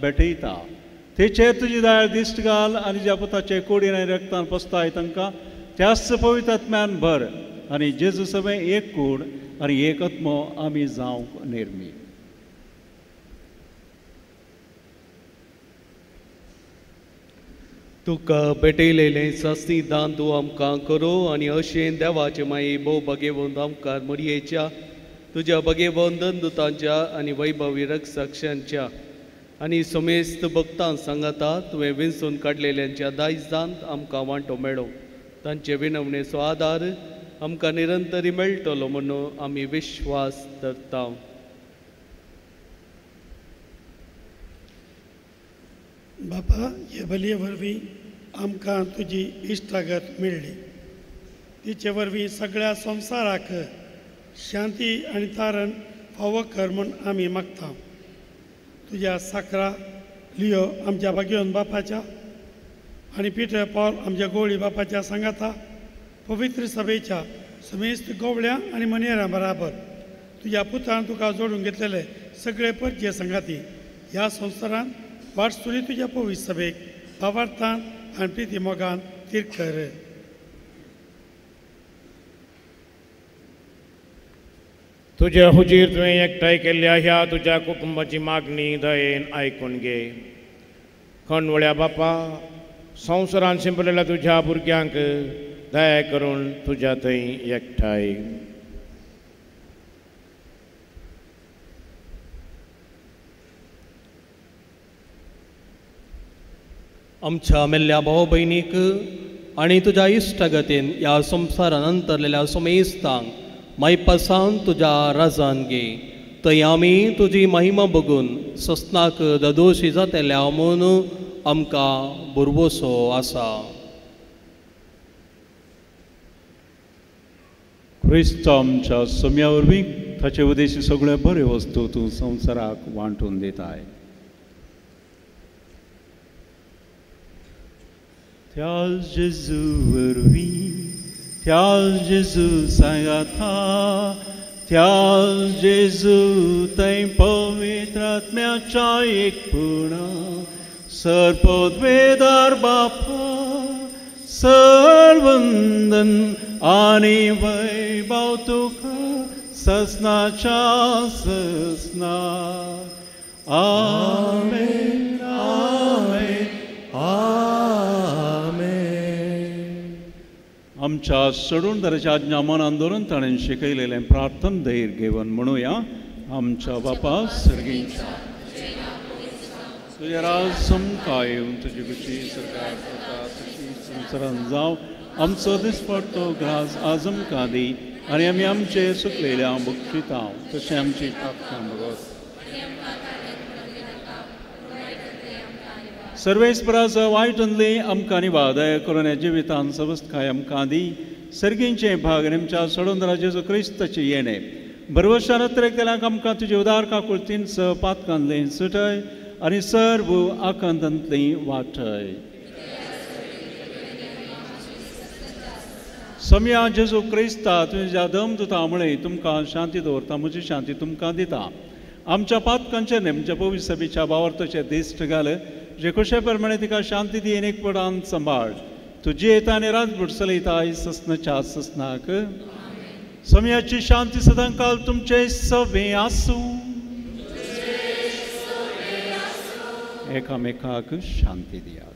भेटयता तेचेर तुजी दाळ दिश्ट घाल आनी ज्या पुताचे कोडीन आनी रक्तान पसताय तांकां त्याच पवित्र आत्म्यान भर आनी जेजू सभे एक कूड आनी एक आत्मो आमी जावंक निर्मी तुका भेटयलेलें सस्ती दान तूं आमकां करो आनी अशें देवाचे माई भोव भगेवंत आमकां मरयेच्या तुज्या भगेवंदन दुतांच्या आनी वैभवी रक्षकांच्या आनी समेस्त भक्तांक सांगता तुवें विंचून काडलेल्यांच्या दायजांत आमकां वांटो मेळो तांचे विनवणेचो आदार आमकां निरंतरी मेळटलो म्हणून आमी विश्वास धरता बापा हे बलये वरवीं आमकां तुजी इश्टागत मेळ्ळी तिचे वरवीं सगळ्या संवसाराक शांती आनी तारण फावो कर म्हूण आमी मागता तुज्या साकरा लियो आमच्या भाग्यवन बापाच्या आनी पिटर पॉल आमच्या गोळी बापाच्या सांगाता पवित्र सभेच्या समेस्त गोवळ्या आनी मनेरां बराबर तुज्या पुतान तुका जोडून घेतलेले सगळे परजे संगाती ह्या संवसारान वाटसुरी तुज्या पवित्र सभेक भावार्थान आनी प्रिती मोगान तीर्थ कर तुझ्या हुजीर तुवें एकठांय केल्ल्या ह्या तुज्या कुटुंबाची मागणी दयेन आयकून घे खणवळ्या बापा संवसारान शिंपलेल्या तुज्या भुरग्यांक दया करून तुज्या थंय एकठांय आमच्या मेल्ल्या भाव भयणीक आनी तुज्या इश्टागतीन ह्या संवसारान अंतरलेल्या समेस्तांक मायपासान तुज्या राजान घे थंय आमी तुजी महिमा बघून सस्नाक ददोशी जातेल्या म्हणून आमकां बुरवोसो आसा क्रिस्त आमच्या सम्या वरवीं ताचे उदेशी सगळे बरे वस्तू तूं संवसाराक वांटून दिताय त्याच जेजू वरवीं त्याच जेजू सांगाता त्याच जेजू थंय पवित्र आत्म्याच्या एकपणा सरपदवेदार बापा सर्वंदन आनी वैभव तुका ससनाच्या ससना आमेन आमेन आमेन आमच्या सोडून दराच्या आज्ञा मनान दवरून ताणें शिकयलेलें प्रार्थन धैर्य घेवन म्हणुया आमच्या बापा सर्गीच्या तुझे राज समकाय येवन तुजी कशी सरकार जाता तशी संवसारान जावं आमचो दिसपडटो ग्रास आज आमकां दी आनी आमी आमचे सुकलेल्या बक्षिता तशें आमची पातकां भगत सर्वेस्पराचो वायटनली आमकां निवादय करून ह्या जिवितान सवस्तकाय आमकां दी सर्गींचे भाग आमच्या सोडून जेजू क्रिस्ताचे येणे बरवशान केल्याक आमकां तुजे उदार काकुळतीन स पातकांतली सुटय आनी सर्व आकांतांतली वाटय सम्या जेजू क्रिस्ता तुज्या दमदुता मुळे तुमकां शांती दवरता म्हजी शांती तुमकां दिता आमच्या पातकांचे नेमच्या पवित्र सभेच्या भावार्थाचे दिश्ट घाल जे कशे प्रमाणे तिका शांती दी एकपणान सांबाळ तुजी येता आनी राजभट चलयताय ससनाच्या ससनाक सम्याची शांती सदां काल तुमचे सवे आसूं एकामेकाक शांती दिया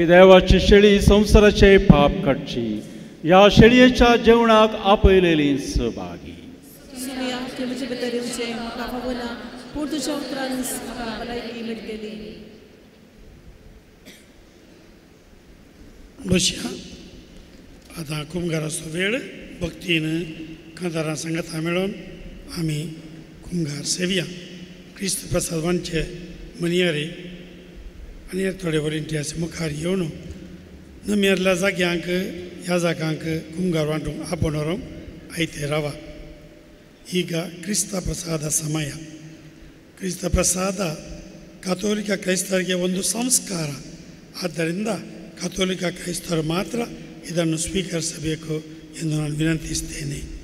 ही देवाची शेळी संवसाराचे पाप काडची. ह्या शेळयेच्या जेवणाक आपयलेली सहभागी. सुनिया की म्हजे भितर येवचें म्हाका फावना, पूण तुज्या उतरान म्हाका भलायकी मेळटली. बसया. आतां कुमगाराचो वेळ. भक्तीन कांतारां सांगता मेळोन आमी कुमगार सेवया. क्रिस्त प्रसादवांचे मनियारे आनी थोडे वॉलंटियर्स मुखार येवन नमेरल्या जाग्यांक ह्या जागांक कुमगार वांटूंक आपोवन व्हरूंक आयते रावा. ಈಗ ಕ್ರಿಸ್ತ ಪ್ರಸಾದ ಸಮಯ. ಕ್ರಿಸ್ತ ಪ್ರಸಾದ ಕಥೋಲಿಕ ಕ್ರೈಸ್ತರಿಗೆ ಒಂದು ಸಂಸ್ಕಾರ. ಆದ್ದರಿಂದ ಕಥೋಲಿಕ ಕ್ರೈಸ್ತರು ಮಾತ್ರ ಇದನ್ನು ಸ್ವೀಕರಿಸಬೇಕು ಎಂದು ನಾನು ವಿನಂತಿಸ್ತೇನೆ.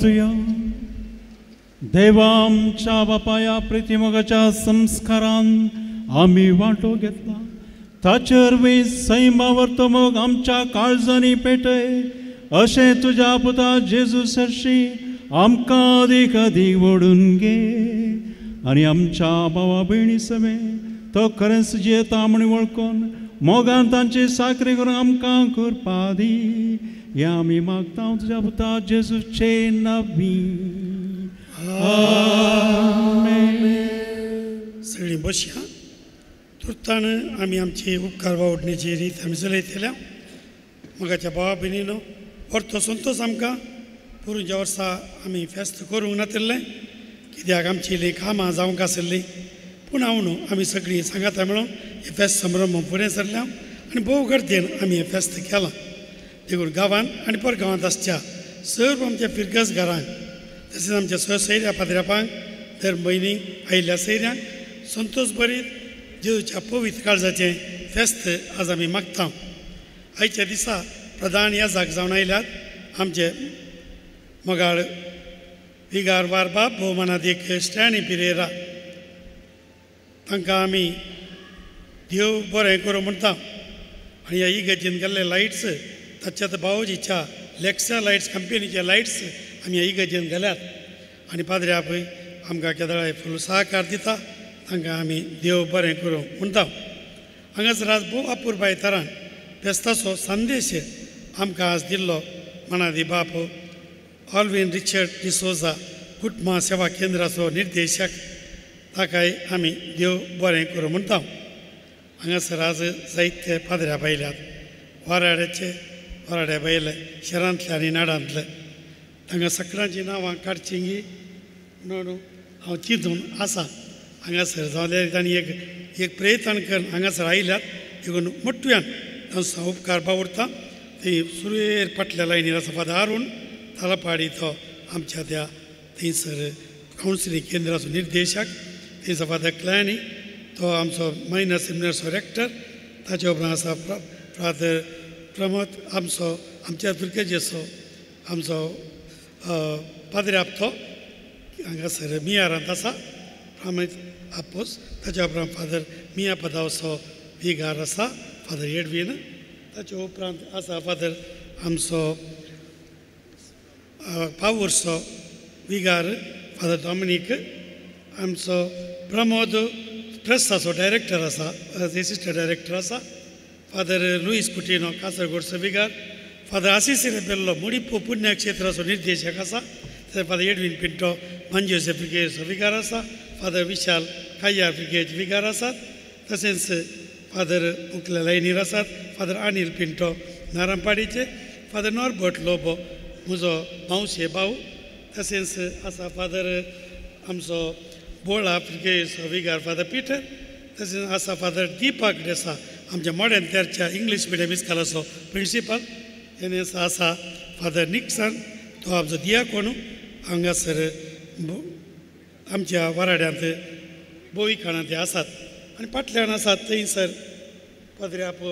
तुया देवा आमच्या बापा या प्रितीमोगाच्या संस्कारान आम्ही वांटो घेतला ताचेर सैमावर तो मोग आमच्या काळजांनी पेटय अशें तुज्या पुता जेजू सरशी आमकां अदीक अदीक ओडून घे आनी आमच्या भावा भयणी समेत तो खरेंच जियेता म्हण वळखून मोगान तांची साखरी करून आमकां करपा दी हें आमी मागता तुज्या पुता जेजूचे नांवी सगळीं बसया तुर्तान आमी आमची उपकार वावडणेची रीत आमी चलयतल्या मोगाच्या भावा भयणीनो व्हरतो संतोश आमकां पुरूंच्या वर्सा आमी फेस्त करूंक नातिल्लें कित्याक आमची इल्लीं कामां जावंक आसलीं पूण हांव न्हू आमी सगळीं सांगाता मेळून हे फेस्त संभ्रम फुडें सरल्या आनी भोव गर्देन आमी हें फेस्त केलां देखून गांवांत आनी परगांवांत आसच्या सर्व आमच्या फिरगस घरांक तशेंच आमच्या सहसैऱ्या पाद्र्यापांक दर भयणीक आयिल्ल्या सैऱ्यांक संतोश भरीत जेजूच्या पवित्र काळजाचें फेस्त आज आमी मागता आयच्या दिसा प्रधान याजाक जावन आयल्यात आमचे मोगाळ विगार वारबाब भोवमानादीक स्टॅनी पिरेरा तांकां आमी देव बरें करूं म्हणटा आनी ह्या इगर्जेन गेल्ले लायट्स ताच्यात बावजीच्या लेक्सा लायट्स कंपनीचे लायट्स आमी ह्या इगर्जेन गेल्यात आनी पाद्र्या पळय आमकां केदळाय फूल सहकार दिता तांकां आमी देव बरें करूं म्हणटा हांगासर आज भोव अपुरबाय तरान फेस्ताचो संदेश आमकां आज दिल्लो मनादी बाप ऑल्विन रिचर्ड डिसोजा कुटुंबा सेवा केंद्राचो निर्देशक ताकाय आमी देव बरें करूं म्हणटा हांगासर आज जायते पाद्र्या बायल्यात वराड्या बायले शहरांतले आनी नाडांतले तांकां सगळ्यांची नांवां काडची म्हणून हांव चिंतून आसा हांगासर जावले तांणी एक प्रयत्न करून हांगासर आयल्यात देखून मोठ्यान तांचो उपकार बावरता थंय सुरवेर फाटल्या लायनीर आसा फादर हारून तालापाडी तो आमच्या त्या थंयसर कावन्सिलींग केंद्राचो निर्देशक थंयसर फादर क्लॅनी तो आमचो मायनर सेमिनारचो रेक्टर ताचे उपरांत आसा फादर प्रमोद आमच्या दुर्गेचो आमचो पाद्र्याप तो हांगासर मियारांत आसा प्रामाणीक आपोस ताच्या उपरांत फादर मिया पदावचो विगार आसा फादर एडवीन ताचे उपरांत आसा फादर आमचो पावुरचो विगार फादर डॉमिनीक आमचो प्रमोद ट्रस्टाचो डायरेक्टर आसा एसिस्टंट डायरेक्टर आसा father Lewis Coutinho कासरगोडचो विगार father Assisi Rebello मुडिपो पुण्यक्षेत्राचो निर्देशक आसा फादर एडवीन पिंटो मंजूस ब्रिगेडचो विगार आसा फादर विशाल काय्या ब्रिगेड विगार आसात तशेंच फादर मुखल्या लायनीर आसात फादर अनिल पिंटो नारांपाडीचे फादर नॉर्बर्ट लोबो म्हजो मावशे भाऊ तशेंच आसा फादर आमचो बोळा ब्रिगेडचो विगार फादर पिटर तशेंच आसा फादर दिपक देसा आमच्या मॉडर्न तेरच्या इंग्लीश मिडियम इस्कॉलाचो प्रिंसिपल तेणे आसा फादर निक्सन तो आमचो दियाकोनू हांगासर आमच्या वराड्यांत बोईखाणां ते आसात आनी फाटल्यान आसात थंयसर पाद्र्याप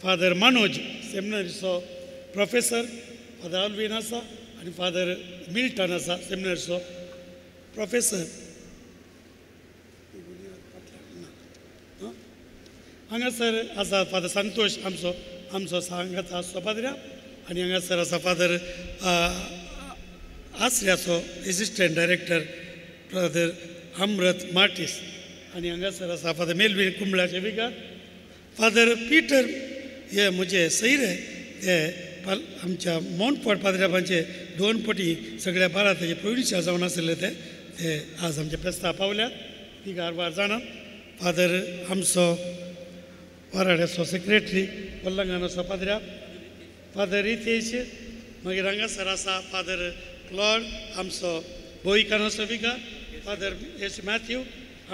फादर मनोज सेमिनरीचो प्रोफेसर फादर ऑल्विन आसा आनी फादर मिल्टन आसा सेमिनरीचो प्रोफेसर हांगासर आसा फादर संतोष आमचो सांगाता आसचो पाद्र्याप आनी हांगासर आसा फादर आसऱ्याचो एसिस्टंट डायरेक्टर फादर अमृत मार्टिस आनी हांगासर आसा फादर मेलवीन कुंबळाचे विगार फादर पिटर हे म्हजे सैरे हे आमच्या मोनपॉट पाद्र्यापांचे 2 पटी सगळ्या भारताचे प्रोविन्शियल जावन आसले ते आज आमच्या फेस्ता पावल्यात विगार वार जाणां फादर आमचो वराड्याचो सेक्रेटरी वल्लंगानाचो पाद्र्याप फादर रितेश मागीर हांगासर आसा फादर क्लॉड आमचो बोईकानाचो विगार फादर एस मॅथ्यू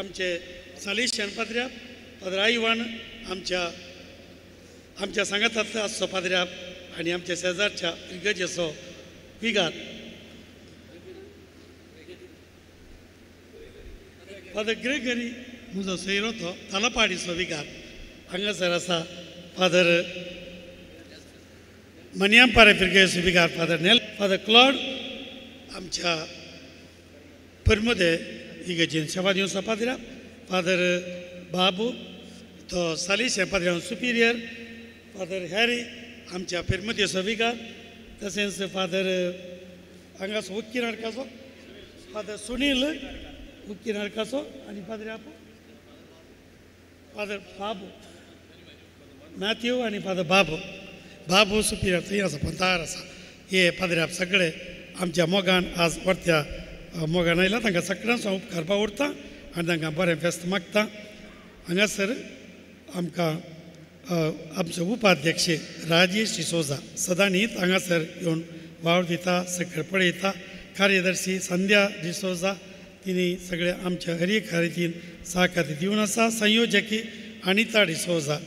आमचे सालिशियन पाद्र्याप फादर आयवान आमच्या सांगातांतलो आसचो पाद्र्याप आनी आमच्या शेजारच्या इगर्जेचो विगार फादर ग्रेगरी म्हजो सैरो तो तालापाडीचो विगार हांगासर आसा फादर मनियांपारे पिरगेचो विगार फादर क्लॉड आमच्या परमदे इगर्जेन सेवा दिवसा पाद्र्या फादर बाबू तो सालीस हे पाद्र्या सुपिरियर फादर हॅरी आमच्या परमदे सविकार तसेच फादर हांगास उक्कीनाडकाचो फादर सुनील उक्कीनाडकाचो आनी पाद्र्या फादर बाबू मॅथ्यू आनी फादर बाबू सुपिरियर थंय आसा पंतार आसा हे पाद्र्याप सगळे आमच्या मोगान आज वर्त्या मोगान आयला तांकां सगळ्यांक हांव उपकारपा उरता आनी तांकां बरें फेस्त मागता हांगासर आमकां आमचे उपाध्यक्ष राजेश डिसोजा सदां न्हीद हांगासर येवन वावर दिता सकयल पळयता कार्यदर्शी संध्या डिसोजा तिणी सगळे आमच्या हरिकारीतीन सहकार्य दिवन आसा संयोजकी अनिता डिसोजा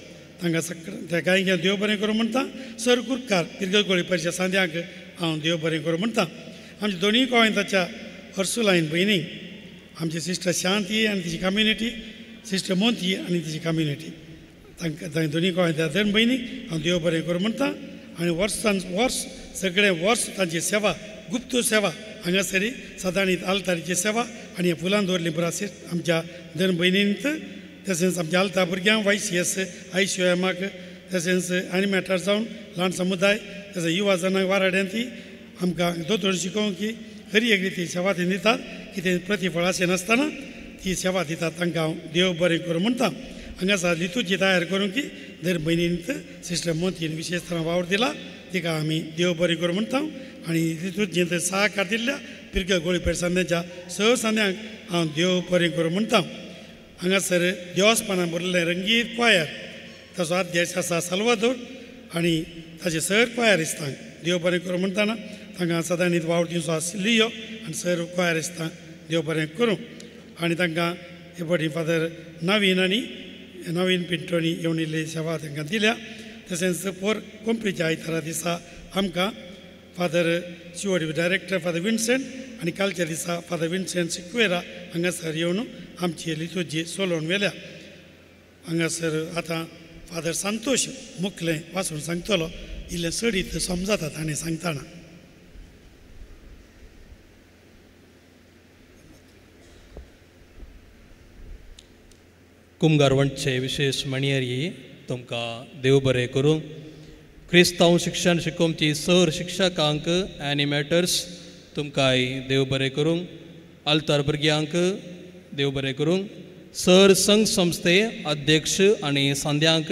तांकां सगळ्या त्या गायक देव बरें करूं म्हणटा सर कुरकार पिरगळगोळी परिशद सांद्याक हांव देव बरें करूं म्हणटा आमच्या दोनूय गोंयांताच्या हर्सुलायन भयणीक आमची सिस्टर शांती आनी तिची कम्युनिटी सिस्टर मोंती आनी तिची कम्युनिटी तांकां दोनूय गोंयांतल्या धन भयणीक हांव देव बरें करूं म्हणटा आनी वर्सान वर्स सगळें वर्स तांची सेवा गुप्त सेवा हांगासरी सदां न्हीद आलतारीची सेवा आनी हे फुलां दवरली बरासी आमच्या धन भयणींत तशेंच आमच्या आलता भुरग्यांक YCS ICOMाक तशेंच एनिमेटर जावन ल्हान समुदाय तशेंच युवा जनांक वाराड्यांती आमकां दोतोर शिकोवंक की खरी एक ती सेवा ती दितात कितें प्रतिफळ अशें नासतना ती सेवा दितात तांकां हांव देव बरें करूं म्हणटा हांगासर लितूची तयार करूंक की दर भयणींत सिस्टर मोतीन विशेश तरां वावर दिला तिका आमी देव बरें करूं म्हणटा आनी लितूची थंय सहकार दिल्ल्या पिरगळ गोळी पेडसांद्याच्या स सांद्यांक हांव देव बरें करूं म्हणटा हांगासर देवस्थानां भरलें रंगीत क्वायर ताचो अध्यक्ष आसा साल्वादोर आनी ताचे सर क्वायरिस्तांक देव बरें करूं म्हणटाना तांकां सदां न्हीद वावर दिवचो लियो आनी सर क्वायरिस्तांक देव बरें करूं आनी तांकां हे फावटी फादर नवीन पिंटोनी येवन इल्ली सेवा तांकां दिल्या तशेंच पोर कोंपरीच्या आयतारा दिसा आमकां father COD director father Vincent आनी कालच्या दिसा फादर विन्सेंट सिक्वेरा हांगासर येवन आमची लितूजी सोलोवन व्हेल्या हांगासर आतां फादर संतोश मुखलें वाचून सांगतलो इल्लें सडीत समजाता ताणें सांगताना कुमगारवंटचे विशेष म्हणयारी तुमकां देव बरें करूं क्रिस्तांव शिक्षण शिकोवपी सर शिक्षकांक एनिमेटर्स तुमकांय देव बरें करूं आल्तार भुरग्यांक देव बरें करूं सर संघ संस्थे अध्यक्ष आनी सांद्यांक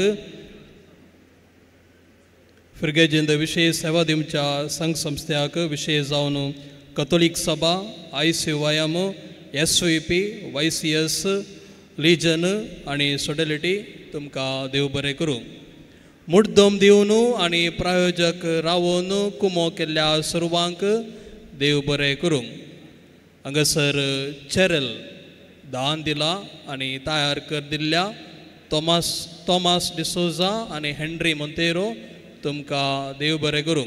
फिरगेजेंद विशेष सेवा दिवच्या संघ संस्थ्याक विशेष जावन कथोलीक सभा ICOM SVP YCS लिजन आनी सोडेलिटी तुमकां देव बरें करूं मुद्दम दिवन आनी प्रायोजक रावन कुमो केल्ल्या सर्वांक देव बरें करूं हांगासर चॅरल दान दिला आनी तयार कर दिल्ल्या तोमास डिसोजा आनी हेनरी मोंतेरो तुमकां देव बरें करूं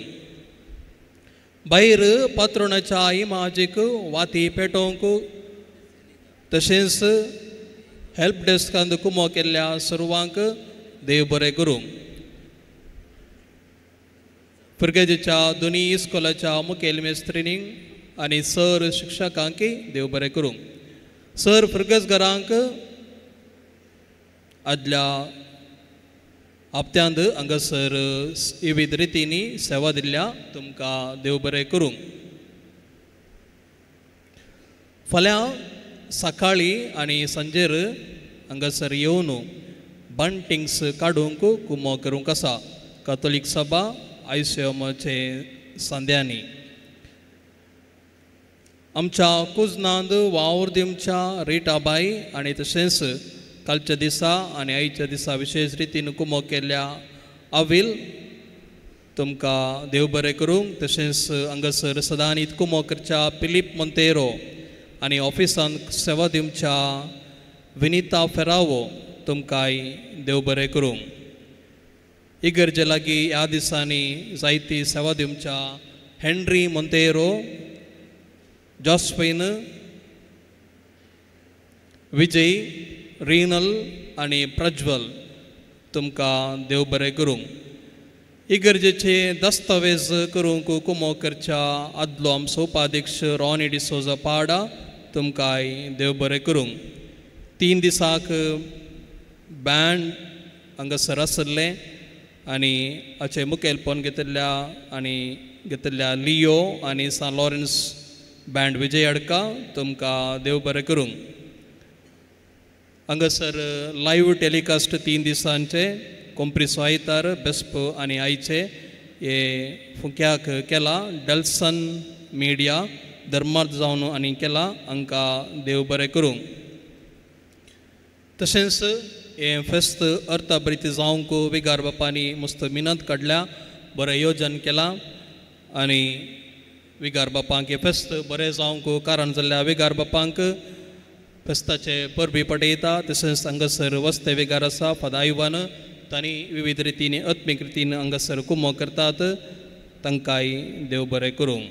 भायर पात्रोणाच्या इमाजीक वाती पेटोवंक तशेंच हेल्प डेस्कांत कुमो केल्ल्या सर्वांक देव बरें करूं फुरगेजेच्या दोनी इस्कोलाच्या मुखेल मेस्त्रीनींक आनी सर शिक्षकांकय देव बरें करूं सर फुरगसगरांक आदल्या हप्त्यांत हांगासर विविध रितींनी सेवा दिल्ल्या तुमकां देव बरें करूं फाल्यां सकाळीं आनी सांजेर हांगासर येवन बंटिंग्स काडूंक कुमो करूंक आसा कथोलीक सभा ICOMचे सांद्यांनी आमच्या कुजनांद वावर दिवच्या रिटाबाई आनी तशेंच कालच्या दिसा आनी आयच्या दिसा विशेष रितीन कुमो केल्ल्या अविल तुमकां देव बरें करूं तशेंच हांगासर सदां न्हीद कुमो करच्या फिलीप मोंतेरो आनी ऑफिसांत सेवा दिवच्या विनिता फेरावो तुमकांय देव बरें करूं इगर्जे लागीं ह्या दिसांनी जायती सेवा दिवच्या हेनरी मोंतेरो जॉस्पेन विजय रिनल आनी प्रज्वल तुमकां देव बरें करूं इगर्जेचे दस्तावेज करूंक कुमो करच्या आदलो आमचो उपाध्यक्ष रॉनी डिसोजा पाडा तुमकांय देव बरें करूंक. 3 दिसाक बँड हांगासर आसले आनी हाचे मुखेलपण घेतिल्ल्या लियो आनी सान लॉरेन्स बँड विजय अडका तुमकां देव बरें करूंक. हांगासर लायव्ह टॅलिकास्ट 3 दिसांचे कोंप्रिसो आयतार बेस्प आनी आयचे हे फुक्याक केला. डेल्सन मिडिया धर्मार्थ जावन आनी केला. हांकां देव बरें करूंक. तशेंच हे फेस्त अर्थाबरीत जावंक विगार बापांनी मस्त मिनत काडल्या, बरें येवजन केलां आनी विगार बापांक हे फेस्त बरें जावंक कारण जाल्ल्या विगार बापांक फेस्ताचे परबी पटयता. तशेंच हांगासर वस्ते विगार आसा फादर आयवान, तांणी विविध रितीन आत्मीक रितीन हांगासर कुमो करतात. तांकांय देव बरें करूंक.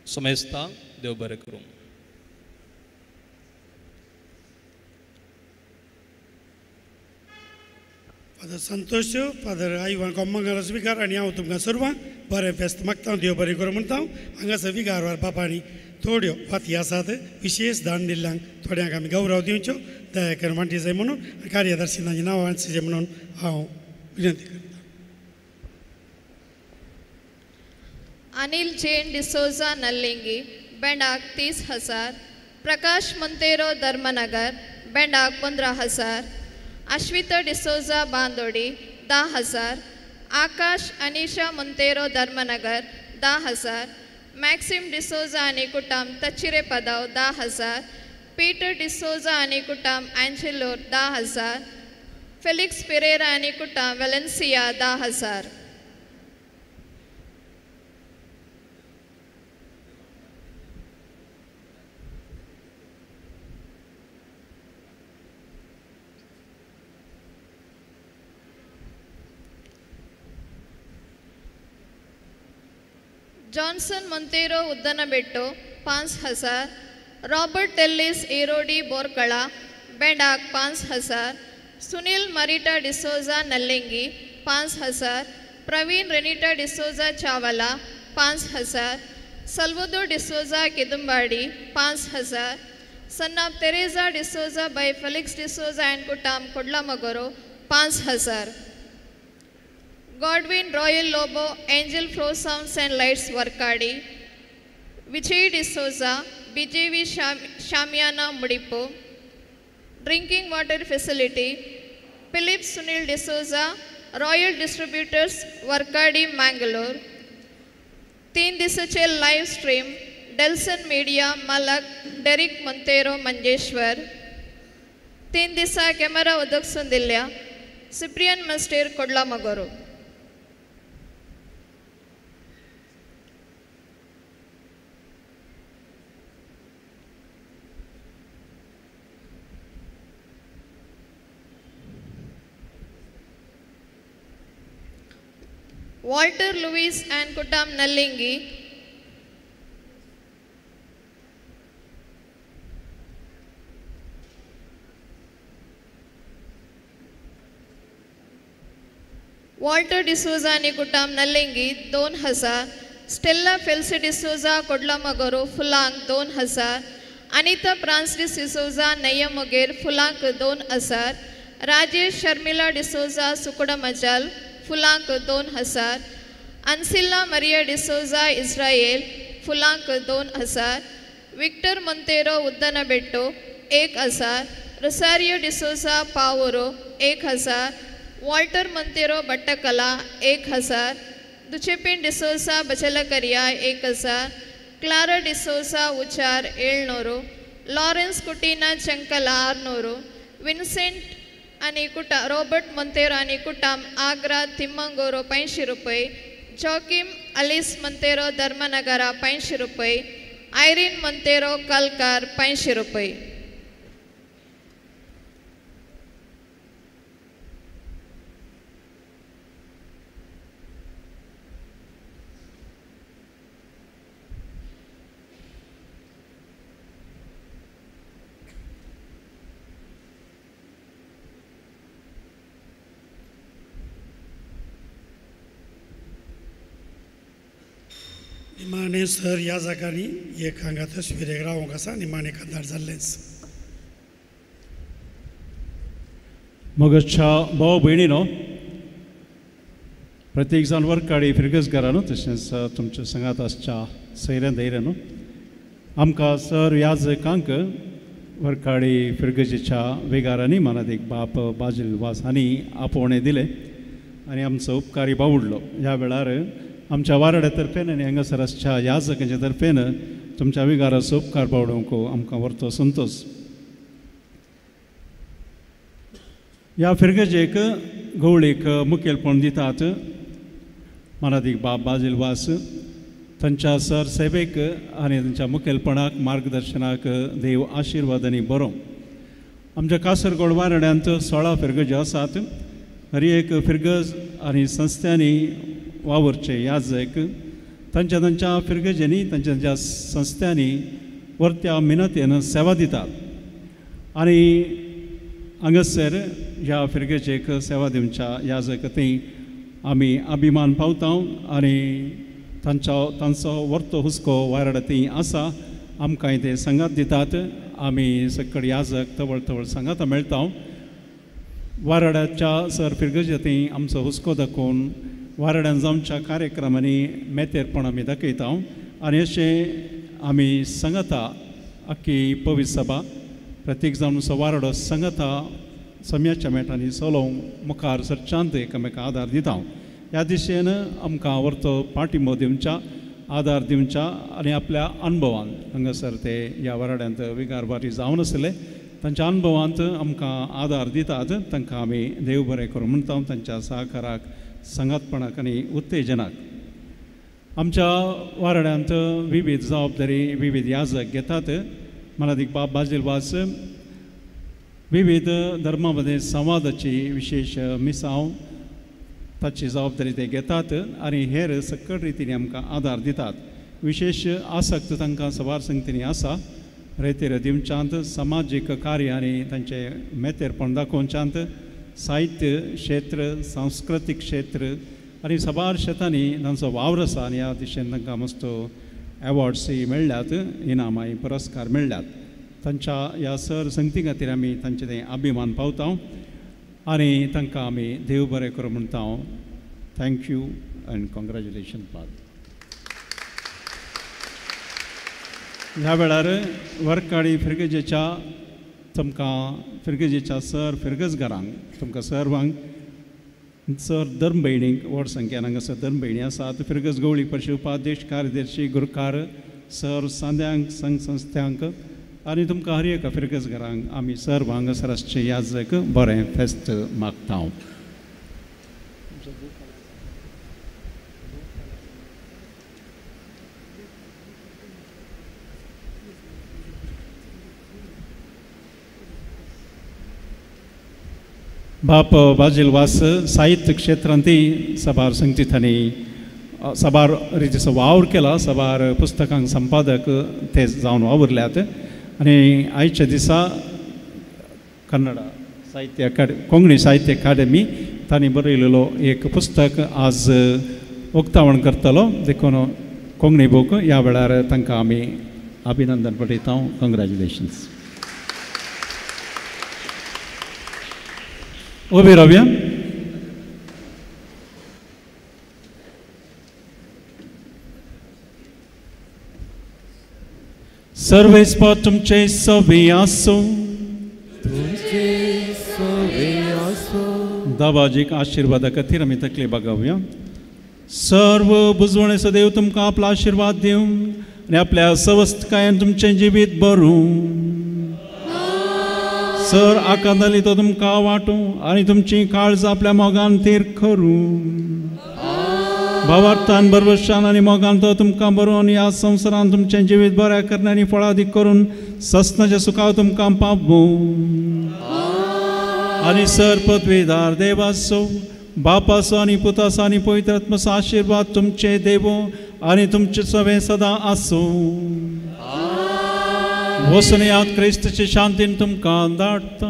समेस्ता देव बरें करूंक. फादर संतोष, फादर आयवान कोमंगल विकार आनी हांव तुमकां सर्वांक बरें फेस्त मागता, देव बरें करूं म्हणटा. हांगासर विगारवार बापांनी थोड्यो फाती आसात विशेश दान दिल्ल्यांक थोड्यांक आमी गौरव दिवच्यो दया करून वांटी जाय म्हणून कार्यदर्शनाची नांवां वाचचें म्हणून हांव विनंती करतां. अनिल जैन डिसोजा नल्लिंगी बेंडाक 30,000, प्रकाश मोंतेरो धर्मनगर बेंडाक 15,000, अश्विता डिसोजा बांदोडी 10,000, आकाश अनिशा मोंतेरो धर्मनगर 10,000, मॅक्सिम डिसोजा आनी कुटाम तचिरे पदाव 10,000, पीटर डिसोजा आनी कुटाम एंजेलोर 10,000, फेलिक्स पेरेरा आनी कुटाम Valencia 10,000. Johnson Monteiro Uddanabettu 5,000, Robert Tellis एरोडी बोरकळा बेंडाक 5,000, Sunil Marita D'Souza Nallingi 5,000, Praveen Renita D'Souza Chavala 5,000, Salvador D'Souza Kedumbadi 5,000, son of Teresa D'Souza by Felix D'Souza and कुटाम Kodlamogaru 5,000. Godwin Royal Lobo Angel Flow sounds and lights Varkady, Vijay D'Souza BJV shamiana Mudipu, drinking water facility Philip Sunil D'Souza Royal distributors Varkady Mangalore. 3 दिसाचे live stream डेल्सन media मलक Derrick Monteiro Manjeshwar. 3 दिसा camera उदकसून दिल्ल्या Cyprian मस्टेर Kodlamogaru. Walter Lewis and कुटाम Nallingi, Walter D'Souza आनी कुटाम Nallingi 2,000, Stella Felcy D'Souza Kodlamogaru फुलांक 2,000, अनिता फ्रांस डिसोजा नयमोगेर फुलांक 2,000, राजेश शर्मिला डिसोजा सुकुडमजल फुलांक 2,000, अन्सिल्ला मरिया डिसोजा इस्रायल फुलांक 2,000, Victor Monteiro Uddanabettu 1,000, Rosario D'Souza पावोरो 1,000, वॉल्टर मोंतेरो बट्टकला 1,000, दुचेपिन डिसोजा बचलकरिया 1,000, Clara D'Souza Uchar 700, Lawrence कुटीना चंकला 600, Vincent आनी कुटा रॉबर्ट मोंतेरो आनी कुटाम आग्रा तिम्मंगोरो 500 रुपये, जॉकिम अलिस मोंतेरो धर्मनगरा 500 रुपये, आयरीन मोंतेरो कलकार 500 रुपये. निमाणे सर ह्या जागांनी एक हांगा तस्विरेक रावंक आसा निमाणे कांतार जाल्लेंच. मगच्या भाव भयणीनो प्रत्येक जाण वर्काडी फिरगसगारा न्हू तशेंच तुमच्या संगात आसच्या सैऱ्यान धैर्य न्हू आमकां सर याजकांक वर्काडी फिरगजेच्या वेगारांनी मनात एक बाप बाजील वास हांणी आपोवणें दिलें आनी आमचो उपकारी बावडलो. ह्या वेळार आमच्या वारड्या तर्फेन आनी हांगासर आसच्या याजकांच्या तर्फेन तुमच्या विगाराचो उपकार बावडोवंक आमकां व्हरतो संतोश. ह्या फिरगजेक गवळीक मुखेलपण दितात मनादीक बाब बाजील वास तांच्या सर सेवेक आनी तांच्या मुखेलपणाक मार्गदर्शनाक देव आशिर्वाद आनी बरो. आमच्या कासरगोड वारड्यांत 16 फिरगज्यो आसात. हर एक फिरगज आनी संस्थांनी वावरचे याजक तांच्या तांच्या फिरगजेनी तांच्या तांच्या संस्थांनी वर्त्या मिनतेन सेवा दितात आनी हांगासर ह्या फिरगजेक सेवा दिवच्या याजक थंय आमी अभिमान पावता आनी तांचो वर्तो हुस्को वारड थंय आसा. आमकां ते संगात दितात. आमी सकड याजक तवळ तवळ सांगाता मेळटा. वारड्याच्या सर फिरगजे थंय आमचो हुस्को दाखोवन वारड्यान जावच्या कार्यक्रमांनी मेतेरपण आमी दाखयता आनी अशें आमी सांगता आख्खी पवित्र सभा प्रत्येक जावन असो वारडो सांगता सम्याच्या मेटांनी चलोवंक मुखार सरचांत एकामेकांक आदार दिता. ह्या दिशेन आमकां व्हरतो पाठिंबो दिवच्या आदार दिवच्या आनी आपल्या अनुभवान हांगासर ते ह्या वारड्यांत विगारबारी जावन आसले तांच्या अनुभवांत आमकां आदार दितात. तांकां आमी देव बरें करूं म्हणटा तांच्या सहकाराक संगातपणाक आनी उत्तेजनाक. आमच्या वारड्यांत विविध जबाबदारी विविध याजक घेतात. मनादीक बाब बाजील वास विविध धर्मामध्ये संवादाची विशेष मिसांव ताची जबाबदारी ते घेतात आनी हेर सकट रितीने आमकां आदार दितात. विशेष आसक्त तांकां सवार संगतींनी आसा. रेतेर दिवच्यांत समाजीक कार्य आनी तांचे मेतेरपण दाखोवच्यांत साहित्य क्षेत्र सांस्कृतीक क्षेत्र आनी सबार शेतांनी तांचो वावर आसा आनी ह्या दिशेन तांकां मस्त एवॉर्ड्सय मेळ्ळ्यात इनामांय पुरस्कार मेळ्ळ्यात. तांच्या ह्या सर संगती खातीर आमी तांचे तें अभिमान पावता आनी तांकां आमी देव बरें करूं म्हणटा. थँक्यू एंड कॉंग्रॅच्युलेशन पाद. ह्या वेळार वर्काडी फिरगजेच्या तुमकां फिरगजेच्या सर फिरगजगारांक तुमकां सर्वांक सर धर्म भयणीक व्हड संख्येन हांगासर धर्म भयणी आसात. फिरगज गवळी परिशद उपाध्यक्ष कार्यदर्शी गुरकार सर सांद्यांक संघ संस्थांक आनी तुमकां हर एका फिरगजगारांक आमी सर्व हांगासर आसचे याजक बरें फेस्त मागता. बाप बाजील वास साहित्य क्षेत्रांतय सबार संगतींनी सबार रितीचो वावर केला. सबार पुस्तकांक संपादक ते जावन वावरल्यात आनी आयच्या दिसा कन्नडा साहित्य कोंकणी साहित्य अकादेमी तांणी बरयलेलो एक पुस्तक आज उक्तावण करतलो देखून कोंकणी बूक. ह्या वेळार तांकां आमी अभिनंदन पठयता. कॉंग्रॅच्युलेशन्स. उबी रावया. सर्वेस्पर तुमचे सवे आसो. दाबाजीक आशिर्वादा खातीर आमी तकली बागावया. सर्व बुजवणे सदैव तुमकां आपलो आशिर्वाद दिवं आनी आपल्या सवस्थकायेन तुमचें जिवीत भरूं. सर आकांताली तो तुमकां वाटूं आनी तुमची काळज आपल्या मोगान थीर करूं. भावार्थान बरवशान आनी मोगान तो तुमकां बरोवन ह्या संवसारान तुमचें जिवीत बऱ्या करना आनी फळादीक करून सस्नाच्या सुखाव तुमकां पावूं. आनी सर पदवीदार देवाचो बापाचो आनी पुताचो आनी पवित्र आत्म्याचो आशिर्वाद तुमचे देवो आनी तुमचे सवे सदां आसूं. वचून यात क्रिस्ताचे शांतीन तुमकां धाडटा.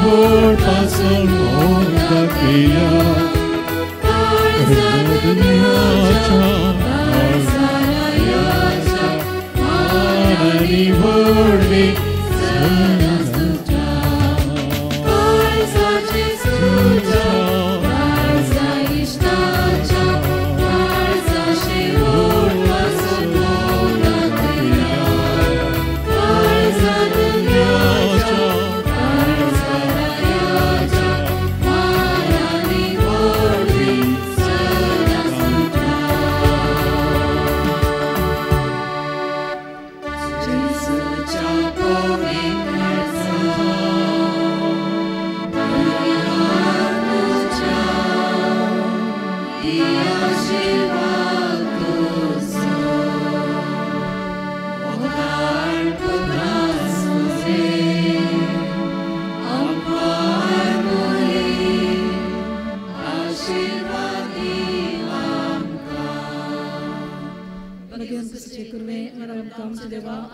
व्हड पासून मोगाकिया दुनियाच्या आणि व्हडली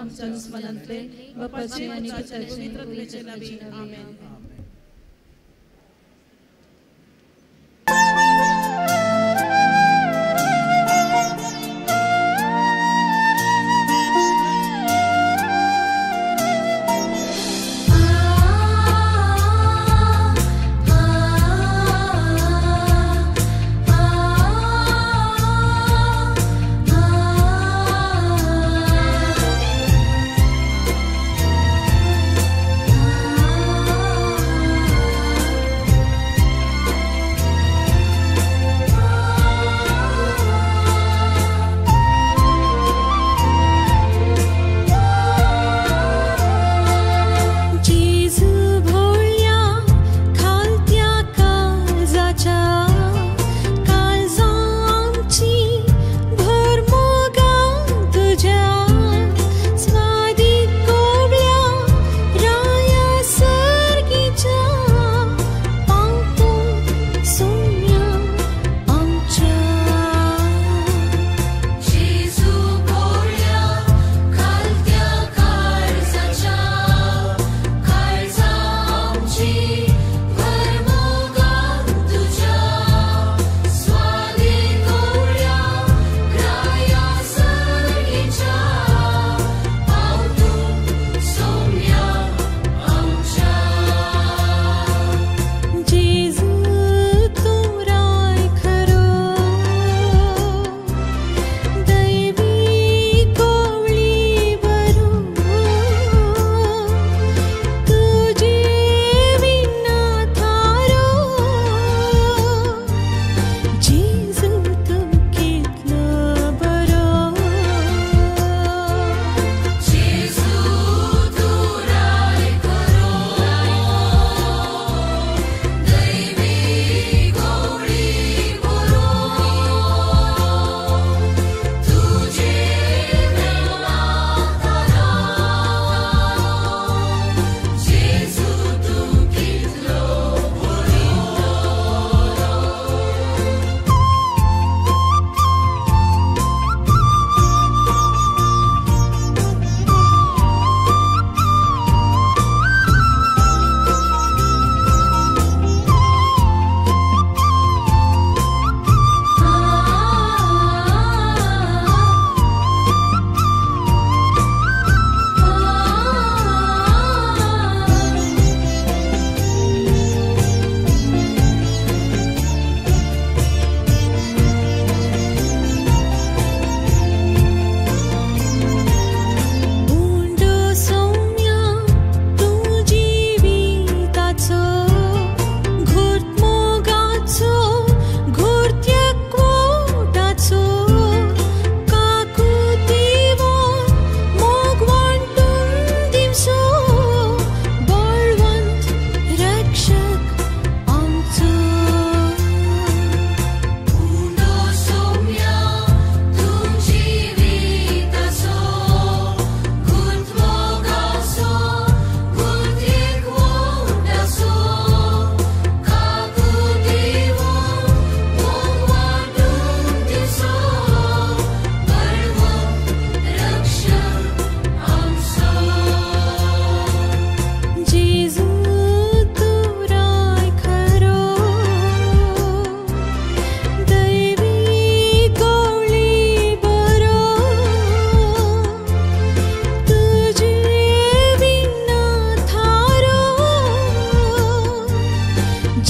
आमच्या स्मरणांतले बापाचे आणि पुत्राचे पवित्र नावे आमेन. Ah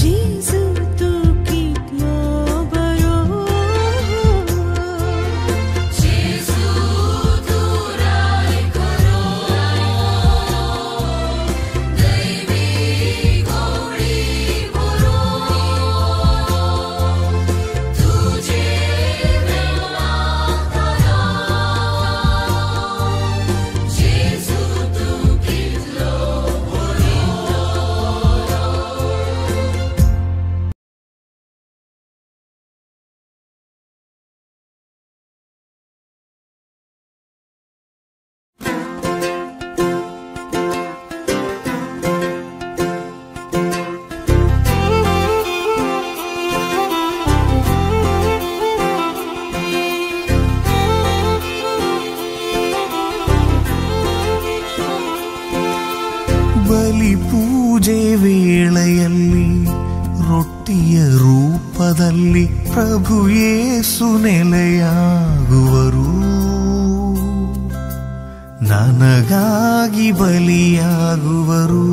जेजू तू कितलो बरो जेजू तू राय करो दैवी गौरी बरो तुझे देवातारा जेजू तू कितलो बरो ಬಲಿಪೂಜೆ ವೇಳೆಯಲ್ಲಿ ರೊಟ್ಟಿಯ ರೂಪದಲ್ಲಿ ಪ್ರಭು ಯೇಸು ನೆಲೆಯಾಗುವರು. ನನಗಾಗಿ ಬಲಿಯಾಗುವರು.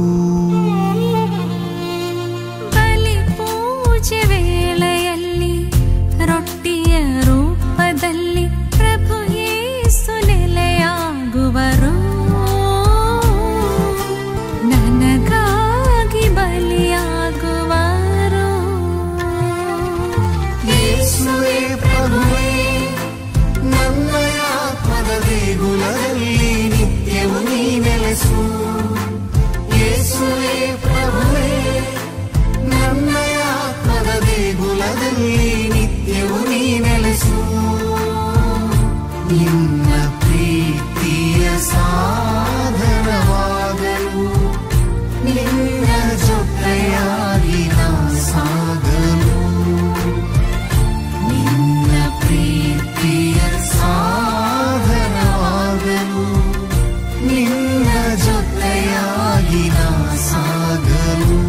ಬಲಿಪೂಜೆ ವೇಳೆಯಲ್ಲಿ ರೊಟ್ಟಿಯ ರೂಪದಲ್ಲಿ ಪ್ರಭು ಯೇಸು ನೆಲೆಯಾಗುವರು. ನನಗಾಗಿ ಬಲಿಯಾಗುವರು. ಯೇಸುವೇ ಪ್ರಭುವೇ, ನನ್ನ ಆತ್ಮದ ದೇಗುಲದಲ್ಲಿ ನಿತ್ಯವೂ ನೀ ನೆಲೆಸು. ಯೇಸುವೇ ಪ್ರಭುವೇ, ನನ್ನ ಆತ್ಮದ ದೇಗುಲದಲ್ಲಿ ನಿತ್ಯವೂ ನೀ ನೆಲೆಸು. ನಿನ್ನ ಪ್ರೀತಿಯ ಸಾಧನವಾಗಲು ನಿನ್ನ ಜೊತೆಯಾಗಿ ನಾ ಸಾಗಲು. ನಿನ್ನ ಪ್ರೀತಿಯ ಸಾಧನವಾಗಲು ನಿನ್ನ ಜೊತೆಯಾಗಿ ನಾ ಸಾಗಲು.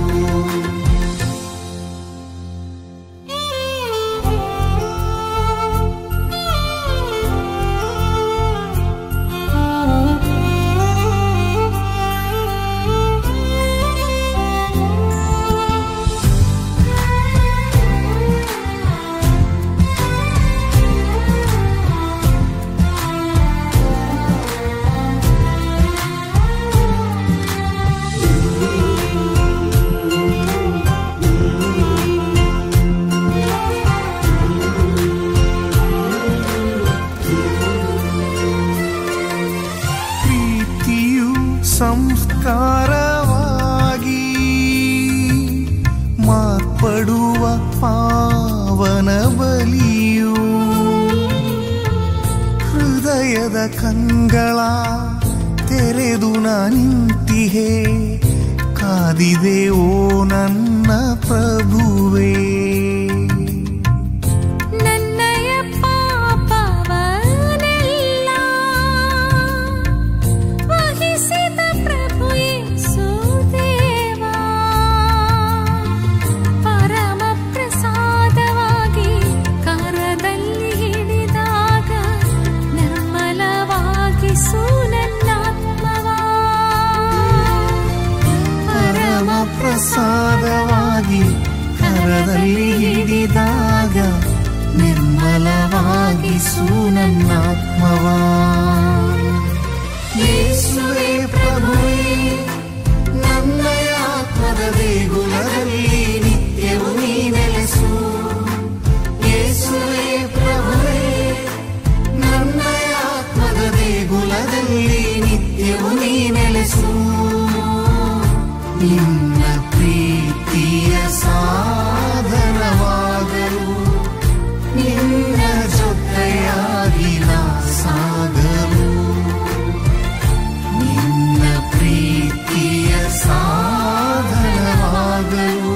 ಪ್ರೀತಿಯು ಸಂಸ್ಕಾರವಾಗಿ ಮಾರ್ಪಡುವ ಪಾವನ ಬಲಿಯು. ಹೃದಯದ ಕಂಗಳ ತೆರೆದು ನಾ ನಿಂತಿಹೆ, ಕಾದಿದೆ ಓ ನನ್ನ ಪ್ರಭುವೇ. ನನ್ನಯ ಪಾಪವನ್ನೆಲ್ಲ ವಹಿಸಿದ ಪ್ರಭು ಯೇಸು ದೇವಾ, ಪರಮ ಪ್ರಸಾದವಾಗಿ ಕರದಲ್ಲಿ ಹಿಡಿದಾಗ ನಿರ್ಮಲವಾಗಿಸು ನನ್ನಾತ್ಮವ. ಪರಮ ಪ್ರಸಾದವಾಗಿ ಕರದಲ್ಲಿ ಹಿಡಿದಾಗ ನಿರ್ಮಲವಾಗಿಸು ನನ್ನಾತ್ಮವ. ಯೇಸುವೇ ಪ್ರಭುವೇ, ನನ್ನ ಆತ್ಮದ ದೇಗುಲದಲ್ಲಿ ನಿತ್ಯವೂ ನೀ ನೆಲೆಸು. ಯೇಸುವೇ ಪ್ರಭುವೇ, ನನ್ನ ಆತ್ಮದ ದೇಗುಲದಲ್ಲಿ ನಿತ್ಯವೂ ನೀ ನೆಲೆಸು. ನಿನ್ನ ಪ್ರೀತಿಯ ಸಾಧನವಾಗಲು ನಿನ್ನ ಜೊತೆಯಾಗಿ ನಾ ಸಾಗಲು. ನಿನ್ನ ಪ್ರೀತಿಯ ಸಾಧನವಾಗಲು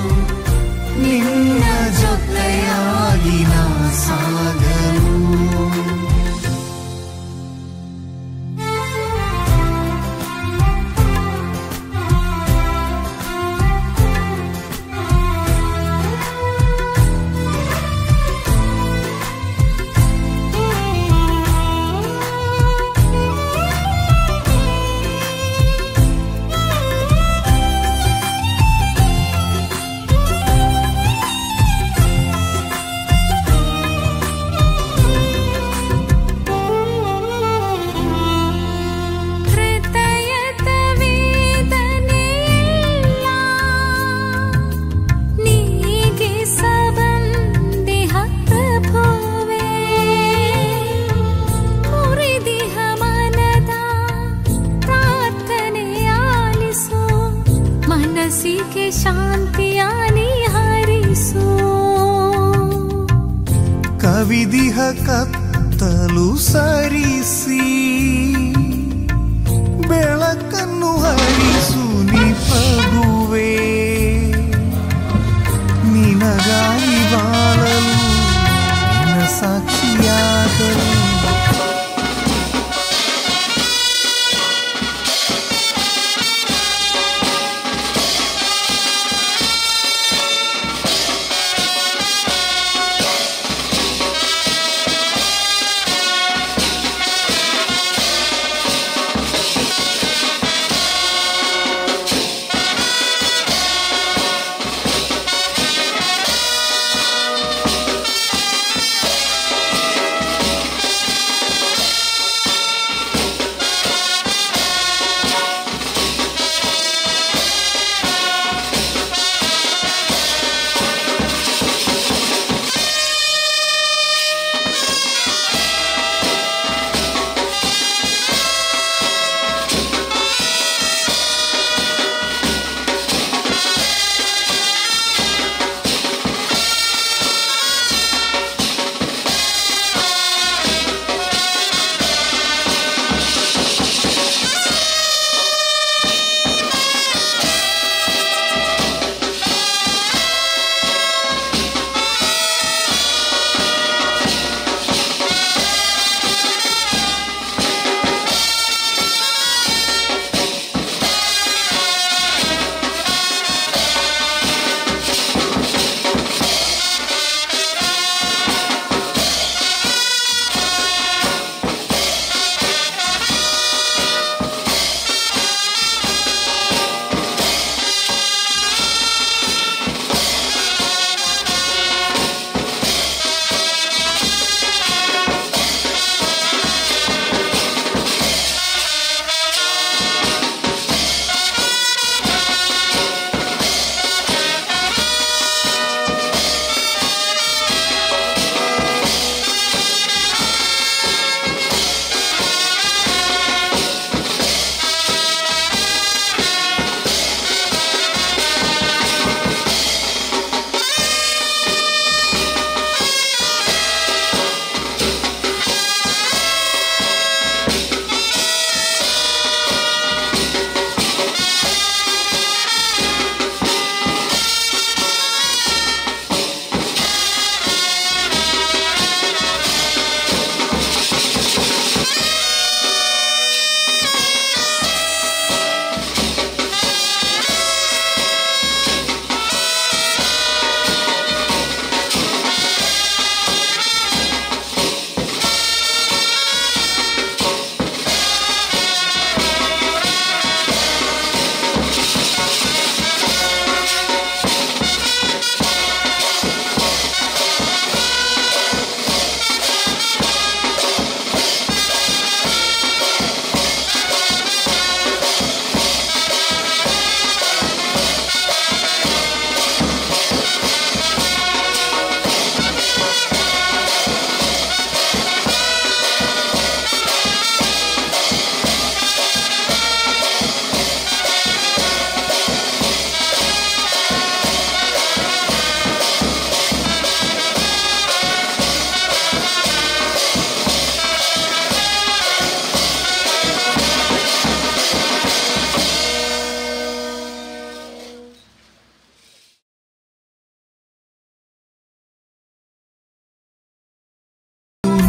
ಕವಿದಿಹ ಕತ್ತಲು ಸರಿಸಿ ಬೆಳಕನ್ನು ಹರಿಸು ನೀ ಪ್ರಭುವೇ. ನಿನಗಾಗಿ ಬಾಳಲು ನಿನ್ನ ಸಾಕ್ಷಿಯಾಗಲು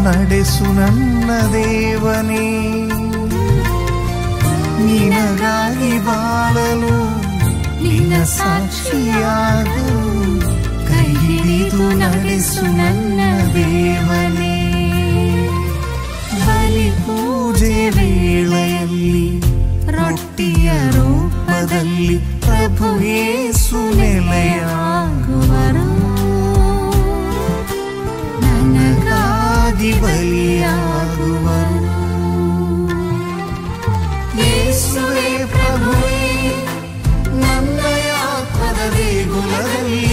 ನಡೆಸು ನನ್ನ ದೇವನೇ, ನಿನಗಾಗಿ ಬಾಳಲು ನಿನ್ನ ಸಾಕ್ಷಿಯಾಗಲು ಕೈ ಹಿಡಿದು ನಡೆಸು ನನ್ನ ದೇವನೇ. ಬಲಿ ಪೂಜೆ ವೇಳೆಯಲ್ಲಿ ರೊಟ್ಟಿಯ ರೂಪದಲ್ಲಿ ಪ್ರಭು ಯೇಸು ನೆಲೆಯಾಗುವರು, ನನಗಾಗಿ ಬಲಿಯಾಗುವರು. ಯೇಸುವೇ ಪ್ರಭುವೇ, ನನ್ನ ಆತ್ಮದ ದೇಗುಲದಲ್ಲಿ